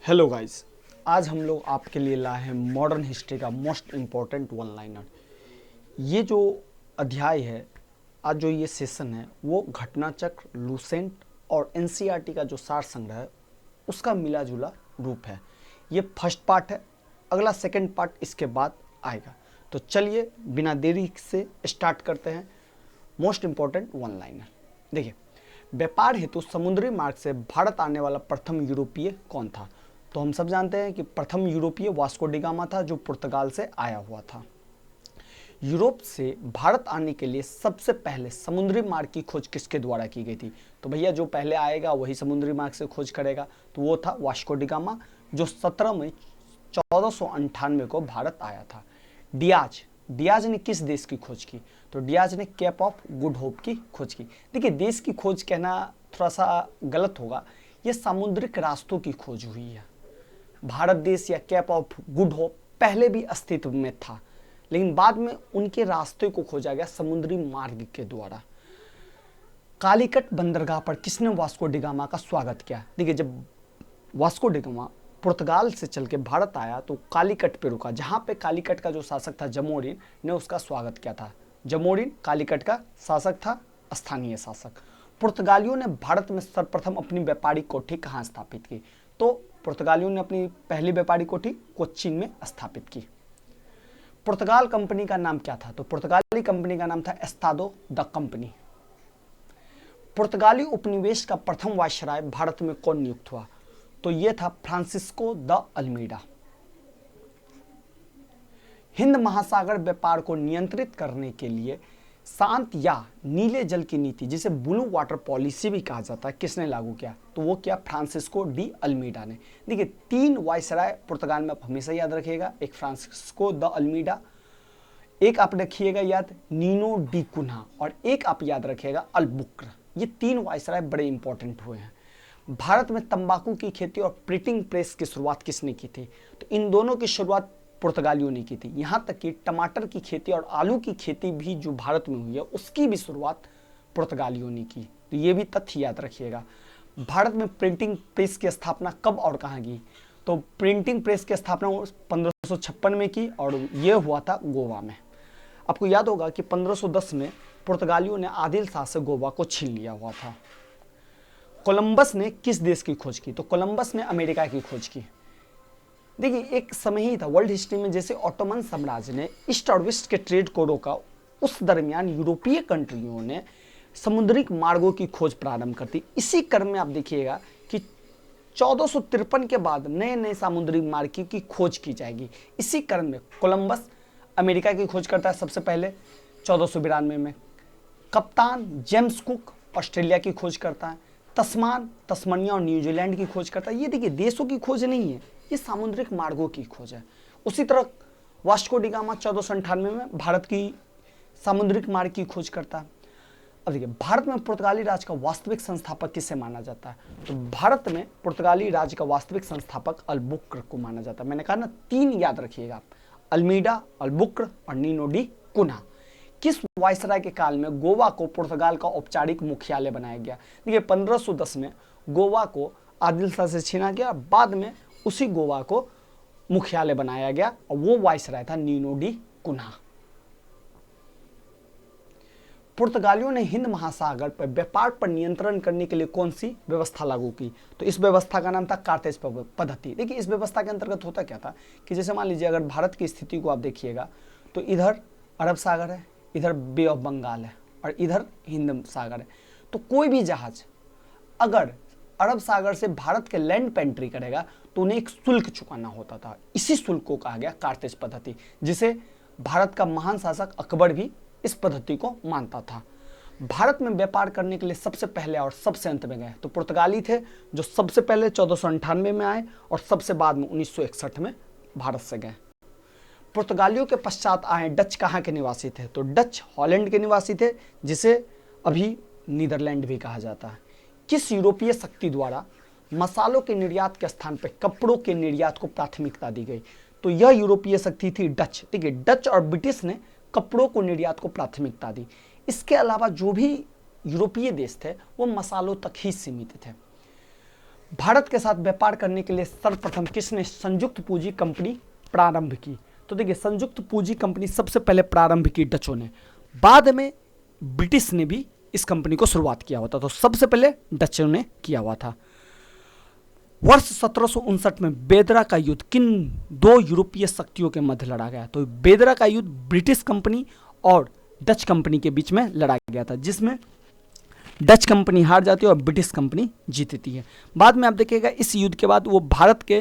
Hello guys, आज हम लोग आपके लिए लाए हैं मॉडर्न हिस्ट्री का मोस्ट इम्पॉर्टेंट वन लाइनर। ये जो अध्याय है, आज जो ये सेशन है, वो घटना चक्र, लूसेंट और एनसीईआरटी का जो सार संग्रह है उसका मिला जुला रूप है। ये फर्स्ट पार्ट है, अगला सेकंड पार्ट इसके बाद आएगा। तो चलिए बिना देरी से स्टार्ट करते हैं मोस्ट इम्पॉर्टेंट वन लाइनर। देखिए, व्यापार हेतु समुद्री मार्ग से भारत आने वाला प्रथम यूरोपीय कौन था? तो हम सब जानते हैं कि प्रथम यूरोपीय वास्को डी गामा था, जो पुर्तगाल से आया हुआ था। यूरोप से भारत आने के लिए सबसे पहले समुद्री मार्ग की खोज किसके द्वारा की गई थी? तो भैया जो पहले आएगा वही समुद्री मार्ग से खोज करेगा, तो वो था वास्को डी गामा, जो 17 मई 1498 को भारत आया था। डियाज ने किस देश की खोज की? तो डियाज ने केप ऑफ गुड होप की खोज की। देखिए, देश की खोज कहना थोड़ा सा गलत होगा, यह सामुद्रिक रास्तों की खोज हुई है। भारत देश या केप ऑफ गुड होप पहले भी अस्तित्व में था, लेकिन बाद में उनके रास्ते को खोजा गया समुद्री मार्ग के द्वारा। कालीकट बंदरगाह पर किसने वास्को डी गामा का स्वागत किया? देखिए, जब वास्को डी गामा पुर्तगाल से चल के भारत आया तो कालीकट पे रुका, जहां पे कालीकट का जो शासक था जमोरिन ने उसका स्वागत किया था। जमोरिन कालीकट का शासक था, स्थानीय शासक। पुर्तगालियों ने भारत में सर्वप्रथम अपनी व्यापारी कोठी कहाँ स्थापित की? तो पुर्तगालियों ने अपनी पहली व्यापारी कोठी कोच्चिन में स्थापित की। पुर्तगाल कंपनी का नाम क्या था? तो पुर्तगाली कंपनी का नाम था एस्तादो द कंपनी। पुर्तगाली उपनिवेश का प्रथम वायसराय भारत में कौन नियुक्त हुआ? तो यह था फ्रांसिस्को द अल्मीडा। हिंद महासागर व्यापार को नियंत्रित करने के लिए शांत या नीले जल की नीति, जिसे ब्लू वाटर पॉलिसी भी कहा जाता है, किसने लागू किया? तो वो क्या? फ्रांसिस्को डी अल्मीडा ने। देखिए, 3 वायसराय पुर्तगाल में आप हमेशा याद रखिएगा, एक फ्रांसिस्को द अल्मीडा, एक आप रखिएगा याद नीनो डी कुन्हा, और एक आप याद रखिएगा अल्बुक्र। ये 3 वायसराय बड़े इंपॉर्टेंट हुए हैं। भारत में तंबाकू की खेती और प्रिंटिंग प्रेस की शुरुआत किसने की थी? तो इन दोनों की शुरुआत पुर्तगालियों ने की थी। यहां तक कि टमाटर की खेती और आलू की खेती भी जो भारत में हुई है उसकी भी शुरुआत पुर्तगालियों ने की। तो ये भी तथ्य याद रखिएगा। भारत में प्रिंटिंग प्रेस की स्थापना कब और कहां की? तो प्रिंटिंग प्रेस की स्थापना 1556 में की, और यह हुआ था गोवा में। आपको याद होगा कि 1510 में पुर्तगालियों ने आदिल शाह से गोवा को छीन लिया हुआ था। कोलंबस ने किस देश की खोज की? तो कोलंबस ने अमेरिका की खोज की। देखिए, एक समय ही था वर्ल्ड हिस्ट्री में जैसे ऑटोमन साम्राज्य ने ईस्ट और वेस्ट के ट्रेड को रोका, उस दरमियान यूरोपीय कंट्रियों ने समुद्रिक मार्गों की खोज प्रारंभ कर दी। इसी क्रम में आप देखिएगा कि 1453 के बाद नए नए समुद्री मार्ग की खोज की जाएगी। इसी क्रम में कोलंबस अमेरिका की खोज करता है सबसे पहले 1492 में। कप्तान जेम्स कुक ऑस्ट्रेलिया की खोज करता है। तस्मानिया और न्यूजीलैंड की खोज करता है। ये देखिए, देशों की खोज नहीं है, ये सामुद्रिक मार्गों की खोज है। उसी तरह वास्को डी गामा 1498 में भारत की सामुद्रिक मार्ग की खोज करता है। अब देखिए, भारत में पुर्तगाली राज का वास्तविक संस्थापक किसे माना जाता है? तो भारत में पुर्तगाली राज का वास्तविक संस्थापक अल्बुक्र को माना जाता है। मैंने कहा ना, 3 याद रखिएगा, अल्मीडा, अल्बुक्र और नीनो डी कुन्हा। किस वायसराय के काल में गोवा को पुर्तगाल का औपचारिक मुख्यालय बनाया गया? देखिए, 1510 में गोवा को आदिल शाह से छीना गया, बाद में उसी गोवा को मुख्यालय बनाया गया, और वो वायसराय था नीनो डी कुन्हा। पुर्तगालियों ने हिंद महासागर पर व्यापार पर नियंत्रण करने के लिए कौन सी व्यवस्था लागू की? तो इस व्यवस्था का नाम था कार्तेज पद्धति। देखिए, इस व्यवस्था के अंतर्गत होता क्या था कि जैसे मान लीजिए, अगर भारत की स्थिति को आप देखिएगा तो इधर अरब सागर है, इधर बे ऑफ बंगाल है, और इधर हिंद सागर है। तो कोई भी जहाज अगर अरब सागर से भारत के लैंड पे एंट्री करेगा तो उन्हें एक शुल्क चुकाना होता था। इसी शुल्क को कहा गया कार्तेज पद्धति, जिसे भारत का महान शासक अकबर भी इस पद्धति को मानता था। भारत में व्यापार करने के लिए सबसे पहले और सबसे अंत में गए तो पुर्तगाली थे, जो सबसे पहले 1498 में आए और सबसे बाद में 1961 में भारत से गए। पुर्तगालियों के पश्चात आए डच कहाँ के निवासी थे? तो डच हॉलैंड के निवासी थे, जिसे अभी नीदरलैंड भी कहा जाता है। किस यूरोपीय शक्ति द्वारा मसालों के निर्यात के स्थान पर कपड़ों के निर्यात को प्राथमिकता दी गई? तो यह यूरोपीय शक्ति थी डच। ठीक है, डच और ब्रिटिश ने कपड़ों को निर्यात को प्राथमिकता दी। इसके अलावा जो भी यूरोपीय देश थे वो मसालों तक ही सीमित थे। भारत के साथ व्यापार करने के लिए सर्वप्रथम किसने संयुक्त पूंजी कंपनी प्रारंभ की? तो देखिए, संयुक्त पूंजी कंपनी सबसे पहले प्रारंभ की डचों ने, बाद में ब्रिटिश ने भी इस कंपनी को शुरुआत किया हुआ था। तो सबसे पहले डचों ने किया हुआ था। वर्ष 1759 में बेदरा का युद्ध किन दो यूरोपीय शक्तियों के मध्य लड़ा गया? तो बेदरा का युद्ध ब्रिटिश कंपनी और डच कंपनी के बीच में लड़ा गया था, जिसमें डच कंपनी हार जाती है और ब्रिटिश कंपनी जीतती है। बाद में आप देखिएगा इस युद्ध के बाद वो भारत के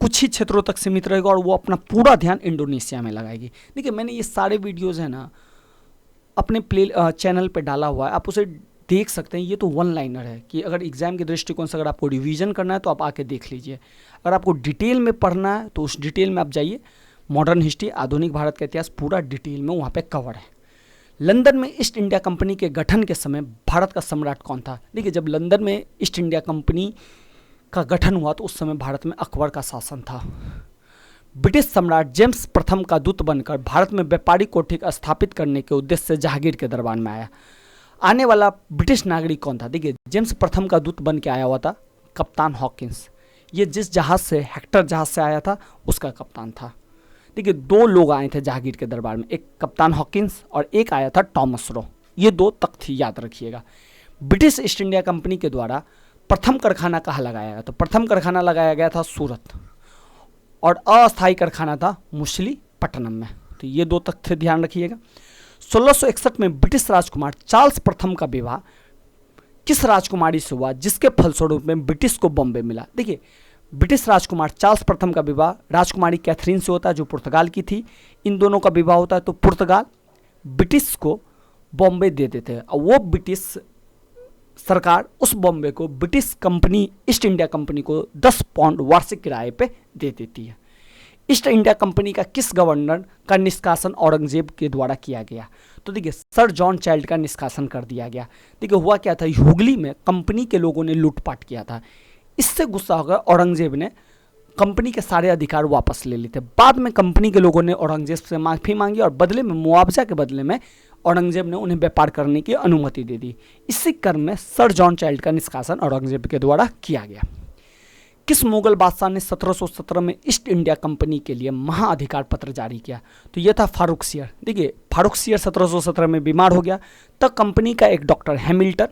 कुछ ही क्षेत्रों तक सीमित रहेगा और वो अपना पूरा ध्यान इंडोनेशिया में लगाएगी। देखिए, मैंने ये सारे वीडियोज़ है ना अपने चैनल पे डाला हुआ है, आप उसे देख सकते हैं। ये तो वन लाइनर है कि अगर एग्जाम के दृष्टिकोण से अगर आपको रिवीजन करना है तो आप आके देख लीजिए। अगर आपको डिटेल में पढ़ना है तो उस डिटेल में आप जाइए। मॉडर्न हिस्ट्री, आधुनिक भारत का इतिहास पूरा डिटेल में वहाँ पे कवर है। लंदन में ईस्ट इंडिया कंपनी के गठन के समय भारत का सम्राट कौन था? देखिए, जब लंदन में ईस्ट इंडिया कंपनी का गठन हुआ तो उस समय भारत में अकबर का शासन था। ब्रिटिश सम्राट जेम्स प्रथम का दूत बनकर भारत में व्यापारी कोठी स्थापित करने के उद्देश्य से जहांगीर के दरबार में आया। आने वाला ब्रिटिश नागरिक कौन था? देखिए, जेम्स प्रथम का दूत बन के आया हुआ था कप्तान हॉकिंस। ये जिस जहाज से, हेक्टर जहाज से आया था, उसका कप्तान था। देखिए, दो लोग आए थे जहांगीर के दरबार में, एक कप्तान हॉकिंस और एक आया था टॉमस रो। ये दो तथ्य याद रखिएगा। ब्रिटिश ईस्ट इंडिया कंपनी के द्वारा प्रथम कारखाना कहाँ लगाया गया? तो प्रथम कारखाना लगाया गया था सूरत और अस्थायी कारखाना था मछलीपट्टनम में। तो ये दो तथ्य ध्यान रखिएगा। 1661 में ब्रिटिश राजकुमार चार्ल्स प्रथम का विवाह किस राजकुमारी से हुआ जिसके फलस्वरूप में ब्रिटिश को बॉम्बे मिला? देखिए, ब्रिटिश राजकुमार चार्ल्स प्रथम का विवाह राजकुमारी कैथरीन से होता है जो पुर्तगाल की थी। इन दोनों का विवाह होता है तो पुर्तगाल ब्रिटिश को बॉम्बे दे देते हैं और वो ब्रिटिश सरकार उस बॉम्बे को British company east India company को 10 पाउंड वार्षिक किराए पे दे देती है। ईस्ट इंडिया कंपनी का किस गवर्नर का निष्कासन औरंगजेब के द्वारा किया गया? तो देखिए, सर जॉन चाइल्ड का निष्कासन कर दिया गया। देखिए, हुआ क्या था, हुगली में कंपनी के लोगों ने लूटपाट किया था। इससे गुस्सा होकर औरंगजेब ने कंपनी के सारे अधिकार वापस ले लिए थे। बाद में कंपनी के लोगों ने औरंगजेब से माफ़ी मांगी और बदले में मुआवजा के बदले में औरंगजेब ने उन्हें व्यापार करने की अनुमति दे दी। इसी क्रम में सर जॉन चाइल्ड का निष्कासन औरंगजेब के द्वारा किया गया। किस मुगल बादशाह ने 1717 में ईस्ट इंडिया कंपनी के लिए महाअधिकार पत्र जारी किया? तो यह था फारुखसियर। देखिए, फारुखसियर 1717 में बीमार हो गया, तब कंपनी का एक डॉक्टर हैमिल्टन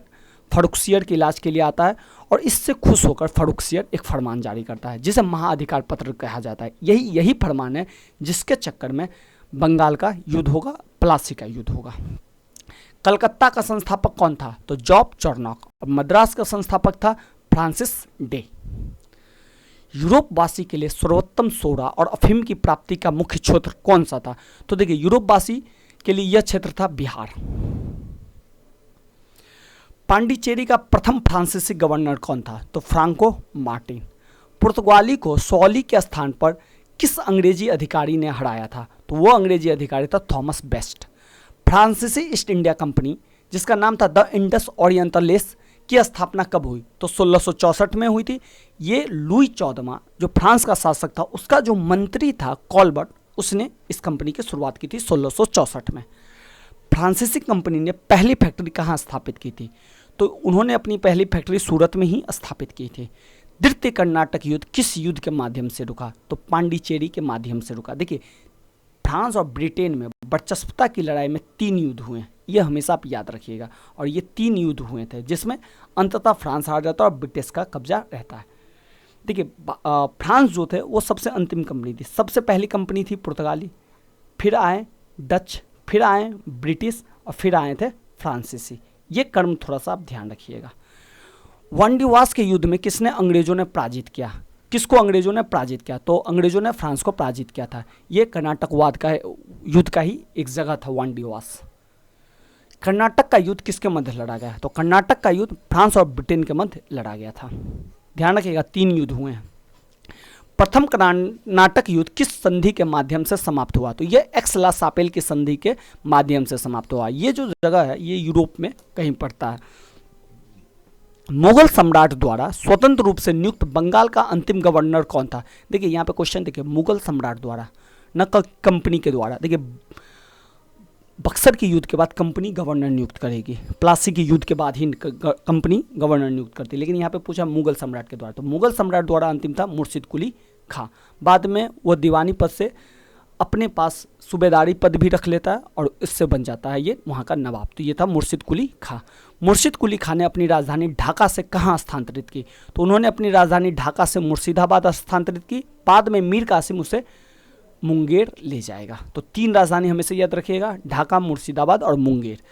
फारुखसियर के इलाज के लिए आता है और इससे खुश होकर फारुखसियर एक फरमान जारी करता है जिसे महाअधिकार पत्र कहा जाता है। यही फरमान है जिसके चक्कर में बंगाल का युद्ध होगा, प्लासी का युद्ध होगा। कलकत्ता का संस्थापक कौन था? तो जॉब चॉर्नॉक। और मद्रास का संस्थापक था फ्रांसिस डे। यूरोपवासी के लिए सर्वोत्तम सोडा और अफीम की प्राप्ति का मुख्य क्षेत्र कौन सा था? तो देखिए, यूरोपवासी के लिए यह क्षेत्र था बिहार। पांडिचेरी का प्रथम फ्रांसीसी गवर्नर कौन था? तो फ्रांको मार्टिन। पुर्तगाली को सॉली के स्थान पर किस अंग्रेजी अधिकारी ने हराया था? तो वो अंग्रेजी अधिकारी था थॉमस बेस्ट। फ्रांसीसी ईस्ट इंडिया कंपनी जिसका नाम था द इंडस ओरिएंटलेस की स्थापना कब हुई? तो 1664 में हुई थी। ये लुई 14वां जो फ्रांस का शासक था, उसका जो मंत्री था कॉलबर्ट, उसने इस कंपनी की शुरुआत की थी 1664 में। फ्रांसीसी कंपनी ने पहली फैक्ट्री कहाँ स्थापित की थी? तो उन्होंने अपनी पहली फैक्ट्री सूरत में ही स्थापित की थी। द्वितीय कर्नाटक युद्ध किस युद्ध के माध्यम से रुका? तो पांडिचेरी के माध्यम से रुका। देखिए, फ्रांस और ब्रिटेन में वर्चस्वता की लड़ाई में 3 युद्ध हुए हैं, यह हमेशा आप याद रखिएगा। और ये 3 युद्ध हुए थे जिसमें अंततः फ्रांस हार जाता है और ब्रिटिश का कब्जा रहता है। देखिए, फ्रांस जो थे वो सबसे अंतिम कंपनी थी। सबसे पहली कंपनी थी पुर्तगाली, फिर आए डच, फिर आए ब्रिटिश और फिर आए थे फ्रांसीसी। ये क्रम थोड़ा सा आप ध्यान रखिएगा। वांडीवास के युद्ध में किसने अंग्रेजों ने पराजित किया? किसको अंग्रेजों ने पराजित किया? तो अंग्रेजों ने फ्रांस को पराजित किया था। ये कर्नाटकवाद का युद्ध का ही एक जगह था वांडीवास। कर्नाटक का युद्ध किसके मध्य लड़ा गया? तो कर्नाटक का युद्ध फ्रांस और ब्रिटेन के मध्य लड़ा गया था। ध्यान रखिएगा, 3 युद्ध हुए हैं। प्रथम कर्नाटक युद्ध किस संधि के माध्यम से समाप्त हुआ? तो यह एक्स-ला सापेल की संधि के माध्यम से समाप्त हुआ। ये जो जगह है ये यूरोप में कहीं पड़ता है। मुगल सम्राट द्वारा स्वतंत्र रूप से नियुक्त बंगाल का अंतिम गवर्नर कौन था? देखिए, यहाँ पे क्वेश्चन देखिए, मुगल सम्राट द्वारा, न कंपनी के द्वारा। देखिए, बक्सर के युद्ध के बाद कंपनी गवर्नर नियुक्त करेगी, प्लासी के युद्ध के बाद ही कंपनी गवर्नर नियुक्त करती है। लेकिन यहाँ पे पूछा मुगल सम्राट के द्वारा, तो मुगल सम्राट द्वारा अंतिम था मुर्शिद कुली खां। बाद में वो दीवानी पद से अपने पास सूबेदारी पद भी रख लेता है और इससे बन जाता है ये वहाँ का नवाब। तो ये था मुर्शिद कुली खां। मुर्शिद कुली खां ने अपनी राजधानी ढाका से कहाँ स्थानांतरित की, तो उन्होंने अपनी राजधानी ढाका से मुर्शिदाबाद स्थानांतरित की। बाद में मीर कासिम उसे मुंगेर ले जाएगा। तो 3 राजधानी हमेशा याद रखिएगा, ढाका, मुर्शिदाबाद और मुंगेर।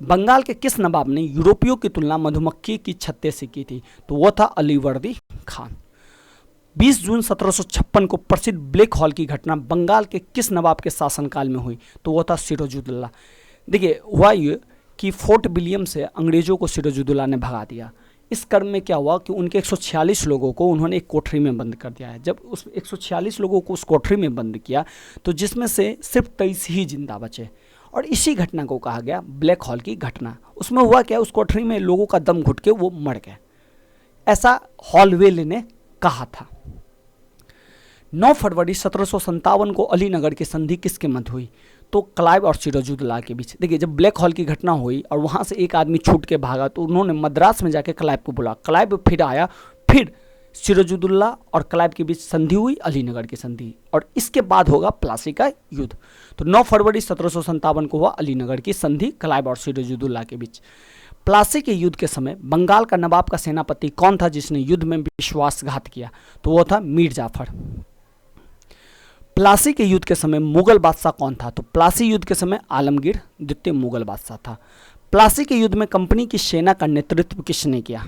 बंगाल के किस नवाब ने यूरोपियों की तुलना मधुमक्खी की छत्ते से की थी, तो वो था अलीवर्दी खान। 20 जून 1756 को प्रसिद्ध ब्लैक हॉल की घटना बंगाल के किस नवाब के शासनकाल में हुई, तो वो था सिराजुद्दौला। देखिए हुआ ये कि फोर्ट विलियम से अंग्रेजों को सिराजुद्दौला ने भगा दिया। इस क्रम में क्या हुआ कि उनके 146 लोगों को उन्होंने एक कोठरी में बंद कर दिया है। जब उस 146 लोगों को उस कोठरी में बंद किया तो जिसमें से सिर्फ 23 ही जिंदा बचे, और इसी घटना को कहा गया ब्लैक हॉल की घटना। उसमें हुआ क्या, उस कोठरी में लोगों का दम घुट के वो मर गए, ऐसा हॉलवेल ने कहा था। 9 फरवरी 1757 को अलीनगर की संधि किसके मध्य हुई, तो क्लाइव और सिराजुद्दौला के बीच। देखिए जब ब्लैक हॉल की घटना हुई और वहाँ से एक आदमी छूट के भागा तो उन्होंने मद्रास में जाके क्लाइव को बुला, क्लाइव फिर आया, फिर सिराजुद्दौला और क्लाइव के बीच संधि हुई, अलीनगर की संधि, और इसके बाद होगा प्लासी का युद्ध। तो 9 फरवरी 1757 को हुआ अलीनगर की संधि क्लाइव और सिराजुद्दौला के बीच। प्लासी के युद्ध के समय बंगाल का नवाब का सेनापति कौन था जिसने युद्ध में विश्वासघात किया, तो वो था मीर जाफर। प्लासी के युद्ध के समय मुगल बादशाह कौन था, तो प्लासी युद्ध के समय आलमगीर द्वितीय मुगल बादशाह था। प्लासी के युद्ध में कंपनी की सेना का नेतृत्व किसने किया,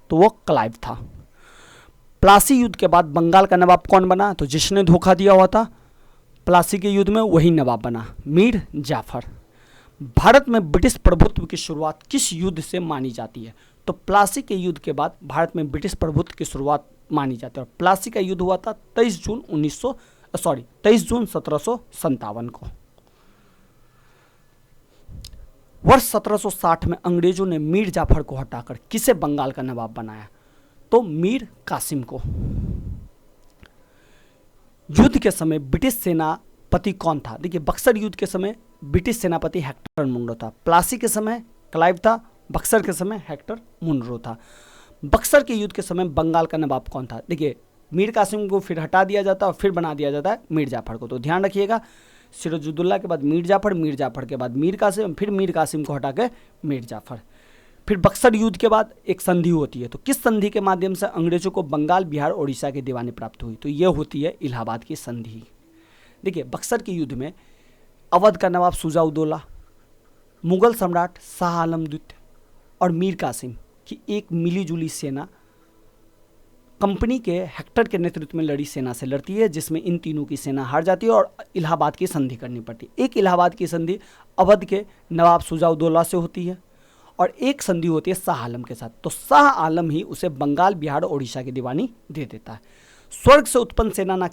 तो वो क्लाइव था। प्लासी युद्ध के बाद बंगाल का नवाब कौन बना, तो जिसने धोखा दिया हुआ था प्लासी के युद्ध में वही नवाब बना, मीर जाफर। भारत में ब्रिटिश प्रभुत्व की शुरुआत किस युद्ध से मानी जाती है, तो प्लासी के युद्ध के बाद भारत में ब्रिटिश प्रभुत्व की शुरुआत मानी जाती है। और प्लासी का युद्ध हुआ था 23 जून 1757 को। वर्ष 1760 में अंग्रेजों ने मीर जाफर को हटाकर किसे बंगाल का नवाब बनाया, तो मीर कासिम को। युद्ध के समय ब्रिटिश सेनापति कौन था, देखिए बक्सर युद्ध के समय ब्रिटिश सेनापति हेक्टर मुनरो था, प्लासी के समय क्लाइव था, बक्सर के समय हेक्टर मुनरो था। बक्सर के युद्ध के समय बंगाल का नवाब कौन था, देखिए मीर कासिम को फिर हटा दिया जाता है और फिर बना दिया जाता है मीर जाफर को। तो ध्यान रखिएगा, सिराजुद्दौला के बाद मीर जाफर के बाद मीर कासिम, फिर मीर कासिम को हटा के मीर जाफर। फिर बक्सर युद्ध के बाद एक संधि होती है, तो किस संधि के माध्यम से अंग्रेजों को बंगाल, बिहार, ओडिशा की दीवानी प्राप्त हुई, तो यह होती है इलाहाबाद की संधि। देखिए बक्सर के युद्ध में अवध का नवाब शुजा-उद-दौला, मुगल सम्राट शाह आलम द्वितीय और मीर कासिम की एक मिलीजुली सेना कंपनी के हेक्टर के नेतृत्व में लड़ी सेना से लड़ती है, जिसमें इन तीनों की सेना हार जाती है और इलाहाबाद की संधि करनी पड़ती है। एक इलाहाबाद की संधि अवध के नवाब शुजा-उद-दौला से होती है और एक संधि होती है शाह आलम के साथ। तो शाह आलम ही उसे बंगाल, बिहार, ओडिशा की दीवानी दे देता है। स्वर्ग से उत्पन्न सेनाना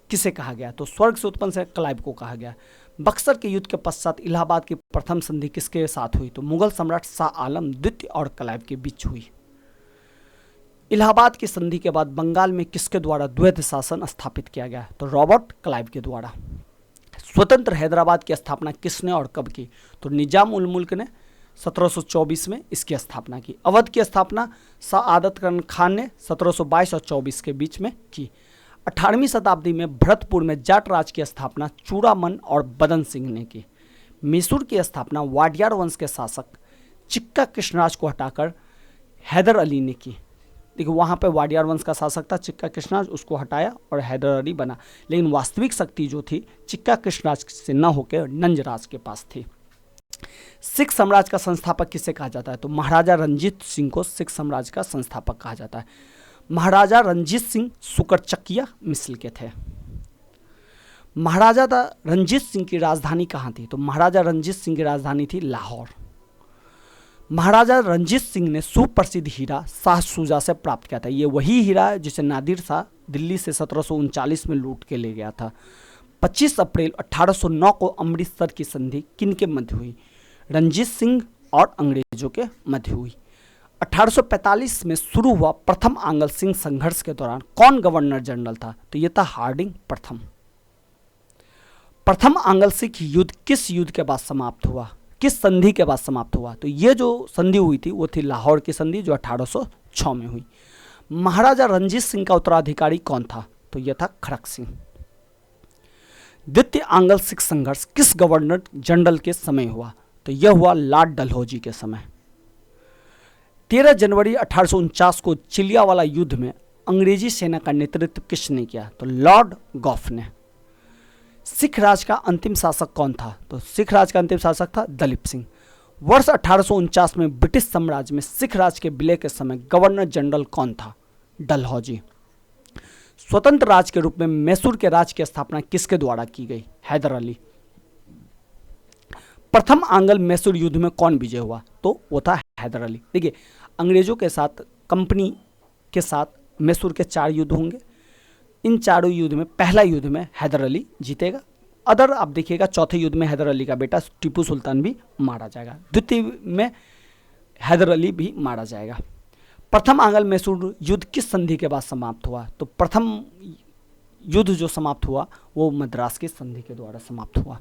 किसे कहा गया, तो स्वर्ग से उत्पन्न से क्लाइव को कहा गया। बक्सर के युद्ध के पश्चात इलाहाबाद की प्रथम संधि किसके साथ हुई, तो मुगल सम्राट शाह आलम द्वितीय और क्लाइव के बीच हुई। इलाहाबाद की संधि के बाद बंगाल में किसके द्वारा द्वैध शासन स्थापित किया गया, तो रॉबर्ट क्लाइव के द्वारा। स्वतंत्र हैदराबाद की स्थापना किसने और कब की, तो निजाम उल मुल्क ने 1724 में इसकी स्थापना की। अवध की स्थापना शाह आदत खान ने 1722 और 24 के बीच में की। 18वीं शताब्दी में भरतपुर में जाट राज की स्थापना चूड़ामन और बदन सिंह ने की। मैसूर की स्थापना वाडियार वंश के शासक चिक्का कृष्णराज को हटाकर हैदर अली ने की। देखिए वहाँ पे वाडियार वंश का शासक था चिक्का कृष्णराज, उसको हटाया और हैदर अली बना, लेकिन वास्तविक शक्ति जो थी चिक्का कृष्णराज से न होकर नंजराज के पास थी। सिख साम्राज्य का संस्थापक किसे कहा जाता है, तो महाराजा रंजीत सिंह को सिख साम्राज्य का संस्थापक कहा जाता है। महाराजा रंजीत सिंह सुकरचकिया मिस्र के थे। महाराजा रंजीत सिंह की राजधानी कहाँ थी, तो महाराजा रंजीत सिंह की राजधानी थी लाहौर। महाराजा रंजीत सिंह ने सुप्रसिद्ध हीरा शाह शुजा से प्राप्त किया था। ये वही हीरा है जिसे नादिर शाह दिल्ली से 1739 में लूट के ले गया था। 25 अप्रैल 1809 को अमृतसर की संधि किन के मध्य हुई, रंजीत सिंह और अंग्रेजों के मध्य हुई। 1845 में शुरू हुआ प्रथम आंग्ल सिंह संघर्ष के दौरान कौन गवर्नर जनरल था, तो ये था हार्डिंग प्रथम। प्रथम आंग्ल सिख युद्ध किस युद्ध के बाद समाप्त हुआ, किस संधि के बाद समाप्त हुआ? तो ये जो संधि हुई थी वो थी लाहौर की संधि, जो 1806 में हुई। महाराजा रणजीत सिंह का उत्तराधिकारी कौन था? तो यह था खड़क सिंह। द्वितीय आंग्ल सिख संघर्ष किस गवर्नर जनरल के समय हुआ? तो यह हुआ लॉर्ड डलहौजी के समय। 13 जनवरी 1849 को चिलियावाला युद्ध में अंग्रेजी सेना का नेतृत्व किसने किया? तो लॉर्ड गॉफ ने। सिख राज का अंतिम शासक कौन था? तो सिख राज का अंतिम शासक था दलीप सिंह। वर्ष 1849 में ब्रिटिश साम्राज्य में सिख राज के विलय के समय गवर्नर जनरल कौन था? डलहौजी। स्वतंत्र राज्य के रूप में मैसूर के राज्य की स्थापना किसके द्वारा की गई? हैदर अली। प्रथम आंग्ल मैसूर युद्ध में कौन विजय हुआ? तो वो था हैदर अली। देखिए, अंग्रेजों के साथ, कंपनी के साथ मैसूर के 4 युद्ध होंगे। इन चारों युद्ध में पहला युद्ध में हैदर अली जीतेगा। अदर आप देखिएगा, चौथे युद्ध में हैदर अली का बेटा टीपू सुल्तान भी मारा जाएगा। द्वितीय में हैदर अली भी मारा जाएगा। प्रथम आंग्ल मैसूर युद्ध किस संधि के बाद समाप्त हुआ? तो प्रथम युद्ध जो समाप्त हुआ वो मद्रास की संधि के द्वारा समाप्त हुआ।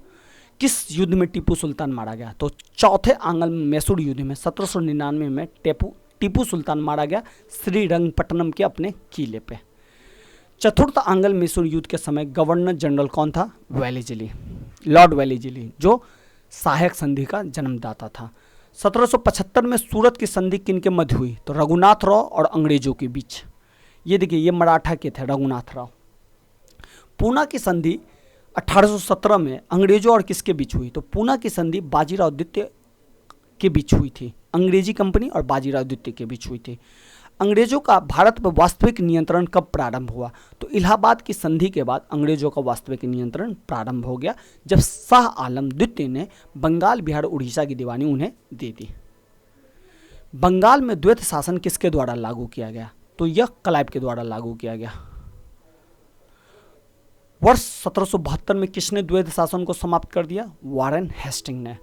किस युद्ध में टीपू सुल्तान मारा गया? तो चौथे आंग्ल मैसूर युद्ध में 1799 में टीपू सुल्तान मारा गया श्रीरंगपट्टनम के अपने किले पे। चतुर्थ आंग्ल मैसूर युद्ध के समय गवर्नर जनरल कौन था? वेलीजली, लॉर्ड वेलीजली, जो सहायक संधि का जन्मदाता था। 1775 में सूरत की संधि किनके मध्य हुई? तो रघुनाथ राव और अंग्रेजों के बीच। ये देखिए, ये मराठा के थे रघुनाथ राव। पूना की संधि 1817 में अंग्रेजों और किसके बीच हुई? तो पूना की संधि बाजीराव द्वितीय के बीच हुई थी। अंग्रेजी कंपनी और बाजीराव द्वितीय के बीच हुई थी। अंग्रेजों का भारत पर वास्तविक नियंत्रण कब प्रारंभ हुआ? तो इलाहाबाद की संधि के बाद अंग्रेजों का वास्तविक नियंत्रण प्रारंभ हो गया, जब शाह आलम द्वितीय ने बंगाल, बिहार, उड़ीसा की दीवानी उन्हें दे दी। बंगाल में द्वैत शासन किसके द्वारा लागू किया गया? तो यह क्लाइव के द्वारा लागू किया गया। वर्ष 1772 में किसने द्वैत शासन को समाप्त कर दिया? वारेन हेस्टिंग ने।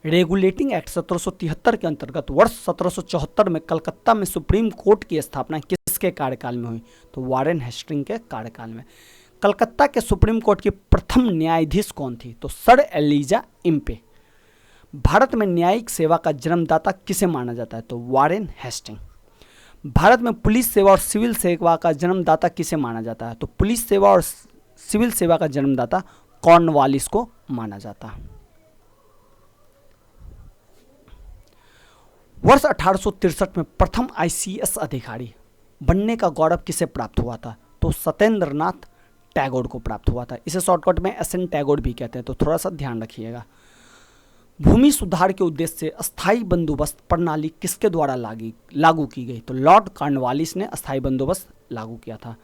रेगुलेटिंग एक्ट 1773 के अंतर्गत वर्ष 1774 में कलकत्ता में सुप्रीम कोर्ट की स्थापना किसके कार्यकाल में हुई? तो वारेन हेस्टिंग के कार्यकाल में। कलकत्ता के सुप्रीम कोर्ट की प्रथम न्यायाधीश कौन थी? तो सर एलिजा इम्पे। भारत में न्यायिक सेवा का जन्मदाता किसे माना जाता है? तो वारेन हेस्टिंग। भारत में पुलिस सेवा और सिविल सेवा का जन्मदाता किसे माना जाता है? तो पुलिस सेवा और सिविल सेवा का जन्मदाता कॉर्नवालिस को माना जाता है। वर्ष 1863 में प्रथम ICS अधिकारी बनने का गौरव किसे प्राप्त हुआ था? तो सत्येंद्रनाथ टैगोर को प्राप्त हुआ था। इसे शॉर्टकट में SN टैगोर भी कहते हैं, तो थोड़ा सा ध्यान रखिएगा। भूमि सुधार के उद्देश्य से अस्थायी बंदोबस्त प्रणाली किसके द्वारा लागू की गई? तो लॉर्ड कॉर्नवालिस ने अस्थायी बंदोबस्त लागू किया था।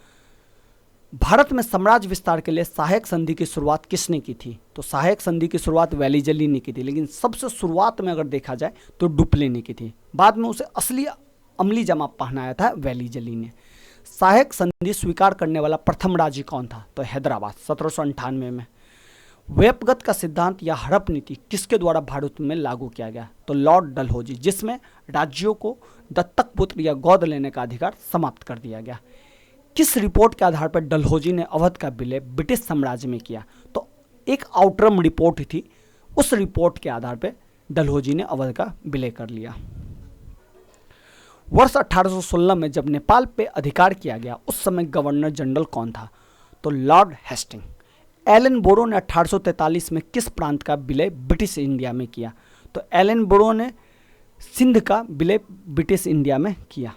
भारत में साम्राज्य विस्तार के लिए सहायक संधि की शुरुआत किसने की थी? तो सहायक संधि की शुरुआत वेलीजली ने की थी, लेकिन सबसे शुरुआत में अगर देखा जाए तो डुप्ले ने की थी। बाद में उसे असली अमली जमा पहनाया था वेलीजली ने। सहायक संधि स्वीकार करने वाला प्रथम राज्य कौन था? तो हैदराबाद 1798 में। व्यपगत का सिद्धांत या हड़प नीति किसके द्वारा भारत में लागू किया गया? तो लॉर्ड डलहौजी, जिसमें राज्यों को दत्तक पुत्र या गोद लेने का अधिकार समाप्त कर दिया गया। किस रिपोर्ट के आधार पर डलहौजी ने अवध का विलय ब्रिटिश साम्राज्य में किया? तो एक आउटरम रिपोर्ट थी, उस रिपोर्ट के आधार पर डलहौजी ने अवध का विलय कर लिया। वर्ष 1816 में जब नेपाल पे अधिकार किया गया, उस समय गवर्नर जनरल कौन था? तो लॉर्ड हेस्टिंग। एलन बोरो ने 1843 में किस प्रांत का विलय ब्रिटिश इंडिया में किया? तो एलन बोरो ने सिंध का विलय ब्रिटिश इंडिया में किया।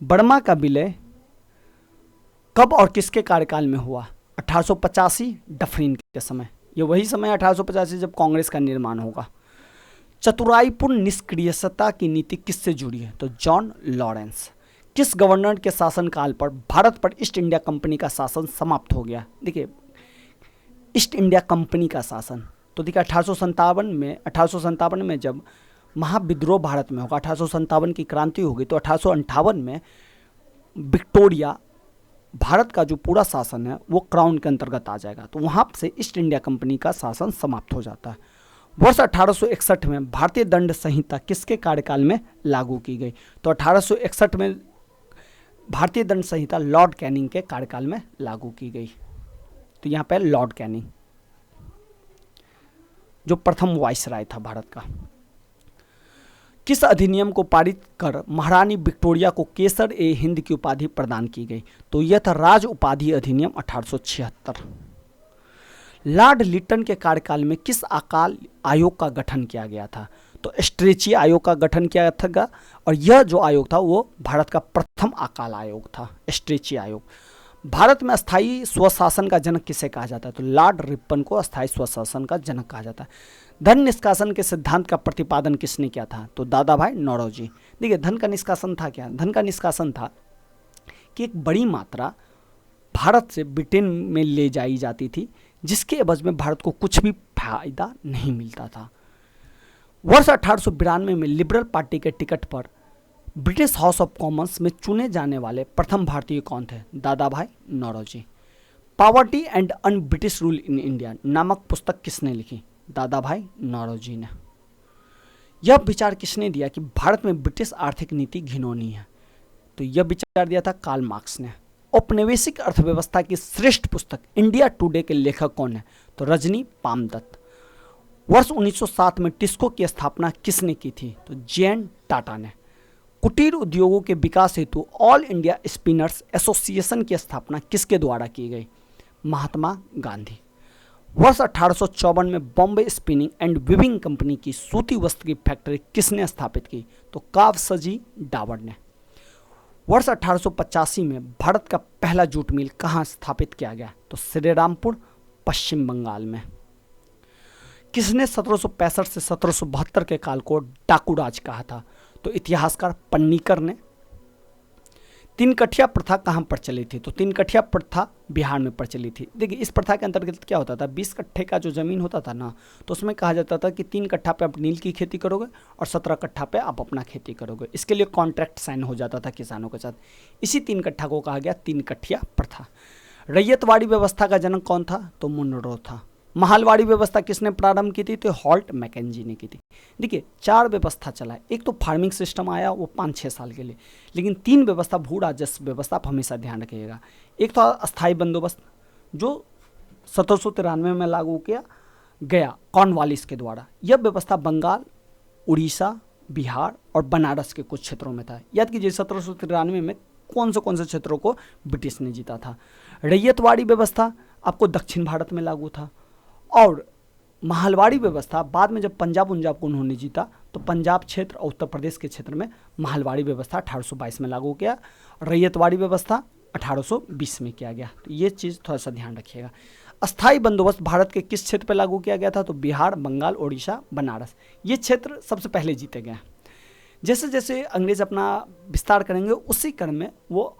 बर्मा का विलय कब और किसके कार्यकाल में हुआ? 1885 डफरिन के समय। ये वही समय 1885 जब कांग्रेस का निर्माण होगा। चतुराईपूर्ण निष्क्रियता की नीति किससे जुड़ी है? तो जॉन लॉरेंस। किस गवर्नर के शासनकाल पर भारत पर ईस्ट इंडिया कंपनी का शासन समाप्त हो गया? देखिए, ईस्ट इंडिया कंपनी का शासन तो देखिए 1857 में जब महाविद्रोह भारत में होगा, 1857 की क्रांति होगी, तो 1858 में विक्टोरिया भारत का जो पूरा शासन है वो क्राउन के अंतर्गत आ जाएगा, तो वहाँ से ईस्ट इंडिया कंपनी का शासन समाप्त हो जाता है। वर्ष 1861 में भारतीय दंड संहिता किसके कार्यकाल में लागू की गई? तो 1861 में भारतीय दंड संहिता लॉर्ड कैनिंग के कार्यकाल में लागू की गई। तो यहाँ पर लॉर्ड कैनिंग। जो प्रथम वाइसराय था भारत का। किस अधिनियम को पारित कर महारानी विक्टोरिया को केसर ए हिंद की उपाधि प्रदान की गई? तो यह था राज उपाधि अधिनियम 1876। लॉर्ड लिटन के कार्यकाल में किस अकाल आयोग का गठन किया गया था? तो स्ट्रेची आयोग का गठन किया था, और यह जो आयोग था वो भारत का प्रथम अकाल आयोग था, स्ट्रेची आयोग। भारत में अस्थायी स्वशासन का जनक किसे कहा जाता है? तो लॉर्ड रिपन को अस्थायी स्वशासन का जनक कहा जाता है। धन निष्कासन के सिद्धांत का प्रतिपादन किसने किया था? तो दादा भाई नौरोजी। देखिए, धन का निष्कासन था क्या? धन का निष्कासन था कि एक बड़ी मात्रा भारत से ब्रिटेन में ले जाई जाती थी, जिसके एवज में भारत को कुछ भी फायदा नहीं मिलता था। वर्ष 1892 में लिबरल पार्टी के टिकट पर ब्रिटिश हाउस ऑफ कॉमन्स में चुने जाने वाले प्रथम भारतीय कौन थे? Dadabhai Naoroji. Poverty and un British rule in India नामक पुस्तक किसने लिखी? दादा भाई नौरोजी ने। यह विचार किसने दिया कि भारत में ब्रिटिश आर्थिक नीति घिनौनी है? तो यह विचार दिया था कार्ल मार्क्स ने। औपनिवेशिक अर्थव्यवस्था की श्रेष्ठ पुस्तक इंडिया टुडे के लेखक कौन है? तो रजनी पामदत्त। वर्ष 1907 में टिस्को की स्थापना किसने की थी? तो जे.एन. टाटा ने। कुटीर उद्योगों के विकास हेतु ऑल इंडिया स्पिनर्स एसोसिएशन की स्थापना किसके द्वारा की गई? महात्मा गांधी। वर्ष 1854 में Bombay spinning and viewing company की सूती वस्त्र की फैक्ट्री किसने स्थापित की? तो कावसजी डाबर ने। वर्ष 1885 में भारत का पहला जूट मिल कहाँ स्थापित किया गया? तो श्रीरामपुर, पश्चिम बंगाल में। किसने 1765 से 1772 के काल को डाकू राज कहा था? तो इतिहासकार पन्नीकर ने। तीन कठिया प्रथा कहाँ प्रचलित थी? तो तीन कठिया प्रथा बिहार में प्रचलित थी। देखिए, इस प्रथा के अंतर्गत क्या होता था? 20 कट्ठे का जो जमीन होता था ना, तो उसमें कहा जाता था कि 3 कट्ठा पे आप नील की खेती करोगे और 17 कट्ठा पे आप अपना खेती करोगे। इसके लिए कॉन्ट्रैक्ट साइन हो जाता था किसानों के साथ। इसी 3 कट्ठा को कहा गया 3 कठिया प्रथा। रैयतवाड़ी व्यवस्था का जनक कौन था? तो मुनरो था। महालवाड़ी व्यवस्था किसने प्रारंभ की थी? तो हॉल्ट मैकेंजी ने की थी। देखिए, 4 व्यवस्था चला है। एक तो फार्मिंग सिस्टम आया, वो 5-6 साल के लिए, लेकिन 3 व्यवस्था भू राजस्व व्यवस्था आप हमेशा ध्यान रखिएगा। एक तो अस्थायी बंदोबस्त जो 1793 में लागू किया गया कॉर्नवालिस के द्वारा। यह व्यवस्था बंगाल, उड़ीसा, बिहार और बनारस के कुछ क्षेत्रों में था। याद कीजिए 1793 में कौन से क्षेत्रों को ब्रिटिश ने जीता था। रैयतवाड़ी व्यवस्था आपको दक्षिण भारत में लागू था, और महालवाड़ी व्यवस्था बाद में जब पंजाब को उन्होंने जीता तो पंजाब क्षेत्र और उत्तर प्रदेश के क्षेत्र में महालवाड़ी व्यवस्था 1822 में लागू किया, और रैयतवाड़ी व्यवस्था 1820 में किया गया। तो ये चीज़ थोड़ा सा ध्यान रखिएगा। अस्थाई बंदोबस्त भारत के किस क्षेत्र पर लागू किया गया था? तो बिहार, बंगाल, उड़ीसा, बनारस। ये क्षेत्र सबसे पहले जीते गए। जैसे जैसे अंग्रेज अपना विस्तार करेंगे उसी क्रम में वो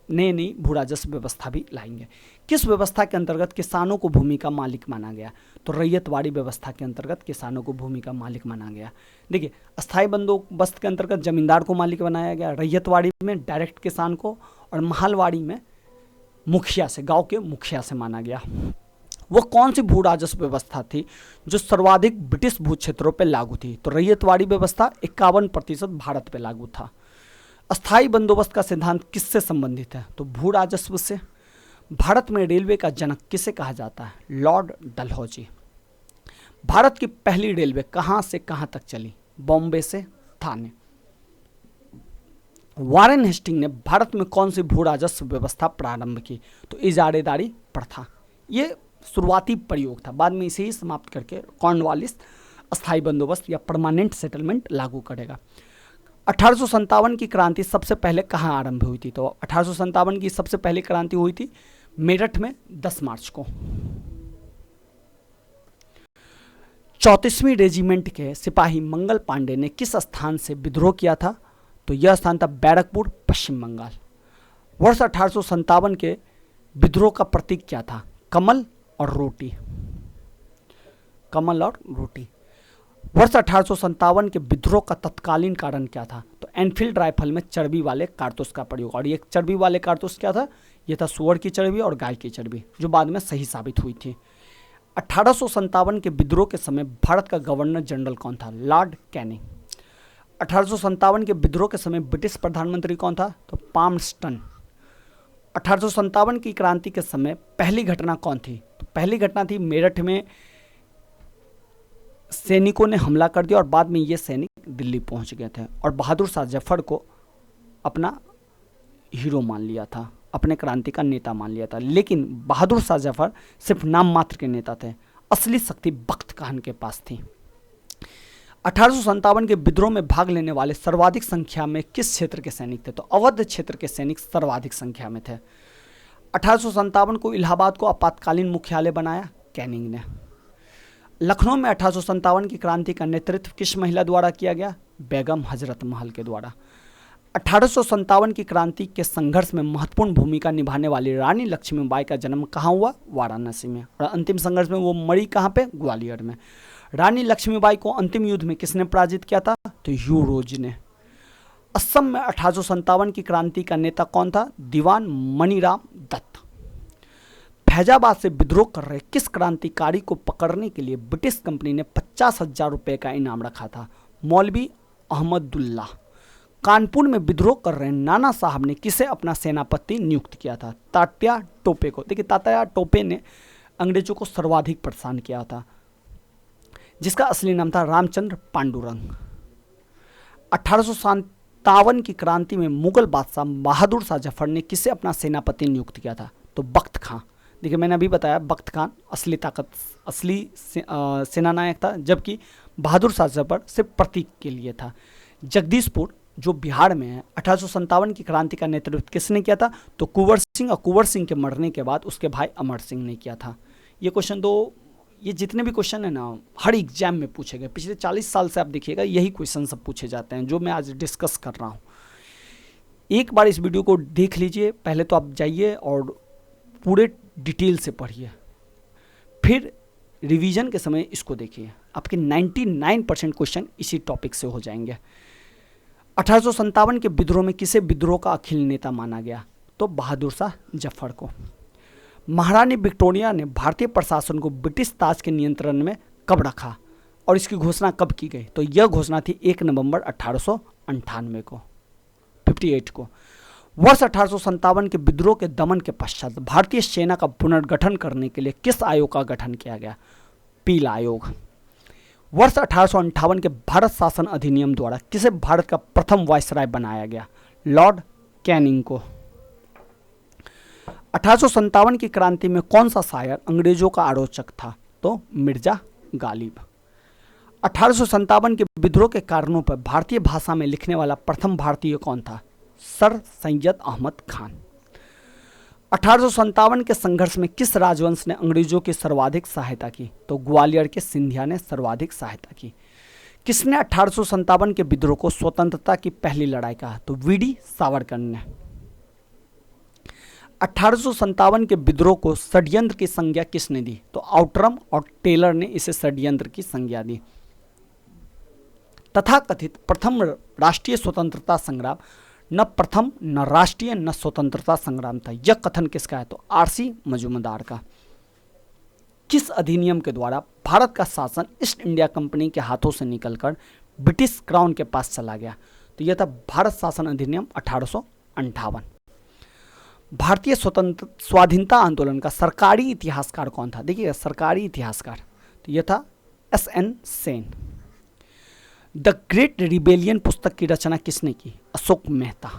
नई भू राजस्व व्यवस्था भी लाएंगे। किस व्यवस्था के अंतर्गत किसानों को भूमि का मालिक माना गया? तो रैयतवाड़ी व्यवस्था के अंतर्गत किसानों को भूमि का मालिक माना गया। देखिए, अस्थायी बंदोबस्त के अंतर्गत जमींदार को मालिक बनाया गया, रैयतवाड़ी में डायरेक्ट किसान को, और महालवाड़ी में मुखिया से, गांव के मुखिया से माना गया। वो कौन सी भू राजस्व व्यवस्था थी जो सर्वाधिक ब्रिटिश भू क्षेत्रों पर लागू थी? तो रैयतवाड़ी व्यवस्था 51% भारत पर लागू था। अस्थाई बंदोबस्त का सिद्धांत किससे संबंधित है? तो भू राजस्व से। भारत में रेलवे का जनक किसे कहा जाता है? लॉर्ड डलहौजी। भारत की पहली रेलवे कहां से कहां तक चली? बॉम्बे से थाने। वारेन हेस्टिंग ने भारत में कौन सी भू राजस्व व्यवस्था प्रारंभ की? तो इजारेदारी प्रथा। ये शुरुआती प्रयोग था, बाद में इसे ही समाप्त करके कॉर्नवालिस अस्थाई बंदोबस्त या परमानेंट सेटलमेंट लागू करेगा। 1857 की क्रांति सबसे पहले कहाँ आरंभ हुई थी? तो 1857 की सबसे पहली क्रांति हुई थी मेरठ में 10 मार्च को। 34वीं रेजिमेंट के सिपाही मंगल पांडे ने किस स्थान से विद्रोह किया था? तो यह स्थान था बैरकपुर, पश्चिम बंगाल। वर्ष 1857 के विद्रोह का प्रतीक क्या था? कमल और रोटी। कमल और रोटी। वर्ष 1857 के विद्रोह का तत्कालीन कारण क्या था? तो एनफील्ड राइफल में चर्बी वाले कारतूस का प्रयोग, और ये चर्बी वाले कारतूस क्या था? ये था सुअर की चर्बी और गाय की चर्बी, जो बाद में सही साबित हुई थी। 1857 के विद्रोह के समय भारत का गवर्नर जनरल कौन था? Lord Canning. 1857 के विद्रोह के समय ब्रिटिश प्रधानमंत्री कौन था? तो पाल्मस्टन। 1857 की क्रांति के समय पहली घटना कौन थी? तो पहली घटना थी मेरठ में सैनिकों ने हमला कर दिया और बाद में ये सैनिक दिल्ली पहुंच गए थे और बहादुर शाह जफर को अपना हीरो मान लिया था, अपने क्रांति का नेता मान लिया था। लेकिन बहादुर शाह जफर सिर्फ नाम मात्र के नेता थे, असली शक्ति बख्त खान के पास थी। 1857 के विद्रोह में भाग लेने वाले सर्वाधिक संख्या में किस क्षेत्र के सैनिक थे? तो अवध क्षेत्र के सैनिक सर्वाधिक संख्या में थे। 1857 को इलाहाबाद को आपातकालीन मुख्यालय बनाया कैनिंग ने। लखनऊ में 1857 की क्रांति का नेतृत्व किस महिला द्वारा किया गया? बेगम हजरत महल के द्वारा। 1857 की क्रांति के संघर्ष में महत्वपूर्ण भूमिका निभाने वाली रानी लक्ष्मीबाई का जन्म कहाँ हुआ? वाराणसी में। और अंतिम संघर्ष में वो मरी कहाँ पे? ग्वालियर में। रानी लक्ष्मीबाई को अंतिम युद्ध में किसने पराजित किया था? तो यूरोज ने। असम में 1857 की क्रांति का नेता कौन था? दीवान मणिराम दत्त। फैजाबाद से विद्रोह कर रहे किस क्रांतिकारी को पकड़ने के लिए ब्रिटिश कंपनी ने 50,000 रुपये का इनाम रखा था? मौलवी अहमदुल्ला। कानपुर में विद्रोह कर रहे नाना साहब ने किसे अपना सेनापति नियुक्त किया था? तात्या टोपे को। देखिए, तात्या टोपे ने अंग्रेजों को सर्वाधिक परेशान किया था, जिसका असली नाम था रामचंद्र पांडुरंग। 1857 की क्रांति में मुगल बादशाह बहादुर शाह जफर ने किसे अपना सेनापति नियुक्त किया था? तो बख्त खां। देखिए, मैंने अभी बताया बख्त खान असली सेनानायक था, जबकि बहादुर शाह जफर सिर्फ प्रतीक के लिए था। जगदीशपुर जो बिहार में है, 1857 की क्रांति का नेतृत्व किसने किया था? तो कुंवर सिंह, और कुंवर सिंह के मरने के बाद उसके भाई अमर सिंह ने किया था। ये क्वेश्चन ये जितने भी क्वेश्चन है ना, हर एग्जाम में पूछे गए। पिछले 40 साल से आप देखिएगा यही क्वेश्चन सब पूछे जाते हैं जो मैं आज डिस्कस कर रहा हूँ। एक बार इस वीडियो को देख लीजिए, पहले तो आप जाइए और पूरे डिटेल से पढ़िए, फिर रिवीजन के समय इसको देखिए। आपके 99% क्वेश्चन इसी टॉपिक से हो जाएंगे। 1857 के विद्रोह में किसे विद्रोह का अखिल नेता माना गया? तो बहादुर शाह जफर को। महारानी विक्टोरिया ने भारतीय प्रशासन को ब्रिटिश ताज के नियंत्रण में कब रखा और इसकी घोषणा कब की गई? तो यह घोषणा थी 1 नवंबर 1898 को, 58 को। वर्ष 1857 के विद्रोह के दमन के पश्चात भारतीय सेना का पुनर्गठन करने के लिए किस आयोग का गठन किया गया? पील आयोग। वर्ष 1858 के भारत शासन अधिनियम द्वारा किसे भारत का प्रथम वायसराय बनाया गया? लॉर्ड कैनिंग को। 1857 की क्रांति में कौन सा शायर अंग्रेजों का आलोचक था? तो मिर्जा गालिब। 1857 के विद्रोह के कारणों पर भारतीय भाषा में लिखने वाला प्रथम भारतीय कौन था? सर सैयद अहमद खान। 1857 के संघर्ष में किस राजवंश ने अंग्रेजों की सर्वाधिक सहायता की? तो ग्वालियर के सिंधिया ने सर्वाधिक सहायता की। किसने 1857 के विद्रोह को स्वतंत्रता की पहली लड़ाई कहा? तो वीडी सावरकर ने। 1857 के विद्रोह को षड्यंत्र की संज्ञा किसने दी? तो आउटरम और टेलर ने इसे षड्यंत्र की संज्ञा दी। तथाकथित प्रथम राष्ट्रीय स्वतंत्रता संग्राम न प्रथम, न राष्ट्रीय, न स्वतंत्रता संग्राम था। यह कथन किसका है? तो आरसी मजूमदार का। किस अधिनियम के द्वारा भारत का शासन ईस्ट इंडिया कंपनी के हाथों से निकलकर ब्रिटिश क्राउन के पास चला गया? तो यह था भारत शासन अधिनियम 1858। भारतीय स्वाधीनता आंदोलन का सरकारी इतिहासकार कौन था? देखिएगा, सरकारी इतिहासकार, तो यह था SN Sen. The great rebellion पुस्तक की रचना किसने की? Ashok Mehta.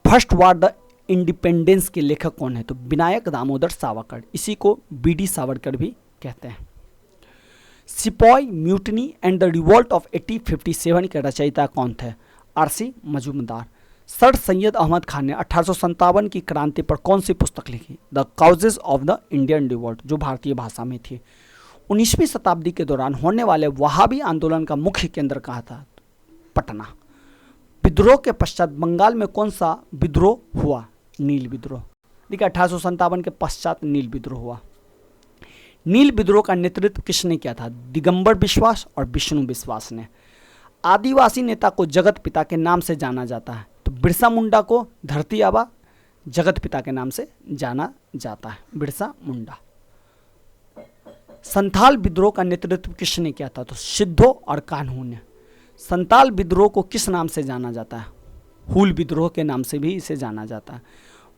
First war the independence के लेखक कौन है? तो विनायक दामोदर सावरकर, इसी को BD सावरकर भी कहते हैं। Sepoy mutiny and the revolt of 1857 के रचयिता कौन थे? RC मजूमदार। सर सैयद अहमद खान ने 1857 की क्रांति पर कौन सी पुस्तक लिखी? The causes of the Indian revolt, जो भारतीय भाषा में थी। 19वीं शताब्दी के दौरान होने वाले वहाबी आंदोलन का मुख्य केंद्र कहाँ था? पटना। विद्रोह के पश्चात बंगाल में कौन सा विद्रोह हुआ? नील विद्रोह। देखिए, 1857 के पश्चात नील विद्रोह हुआ। नील विद्रोह का नेतृत्व किसने किया था? दिगंबर बिश्वास और विष्णु बिश्वास ने। आदिवासी नेता को जगत पिता के नाम से जाना जाता है, तो बिरसा मुंडा को धरती आबा जगत पिता के नाम से जाना जाता है, बिरसा मुंडा। संथाल विद्रोह का नेतृत्व किसने किया था? तो सिद्धो और कान्हू ने। संथाल विद्रोह को किस नाम से जाना जाता है? हूल विद्रोह के नाम से भी इसे जाना जाता है।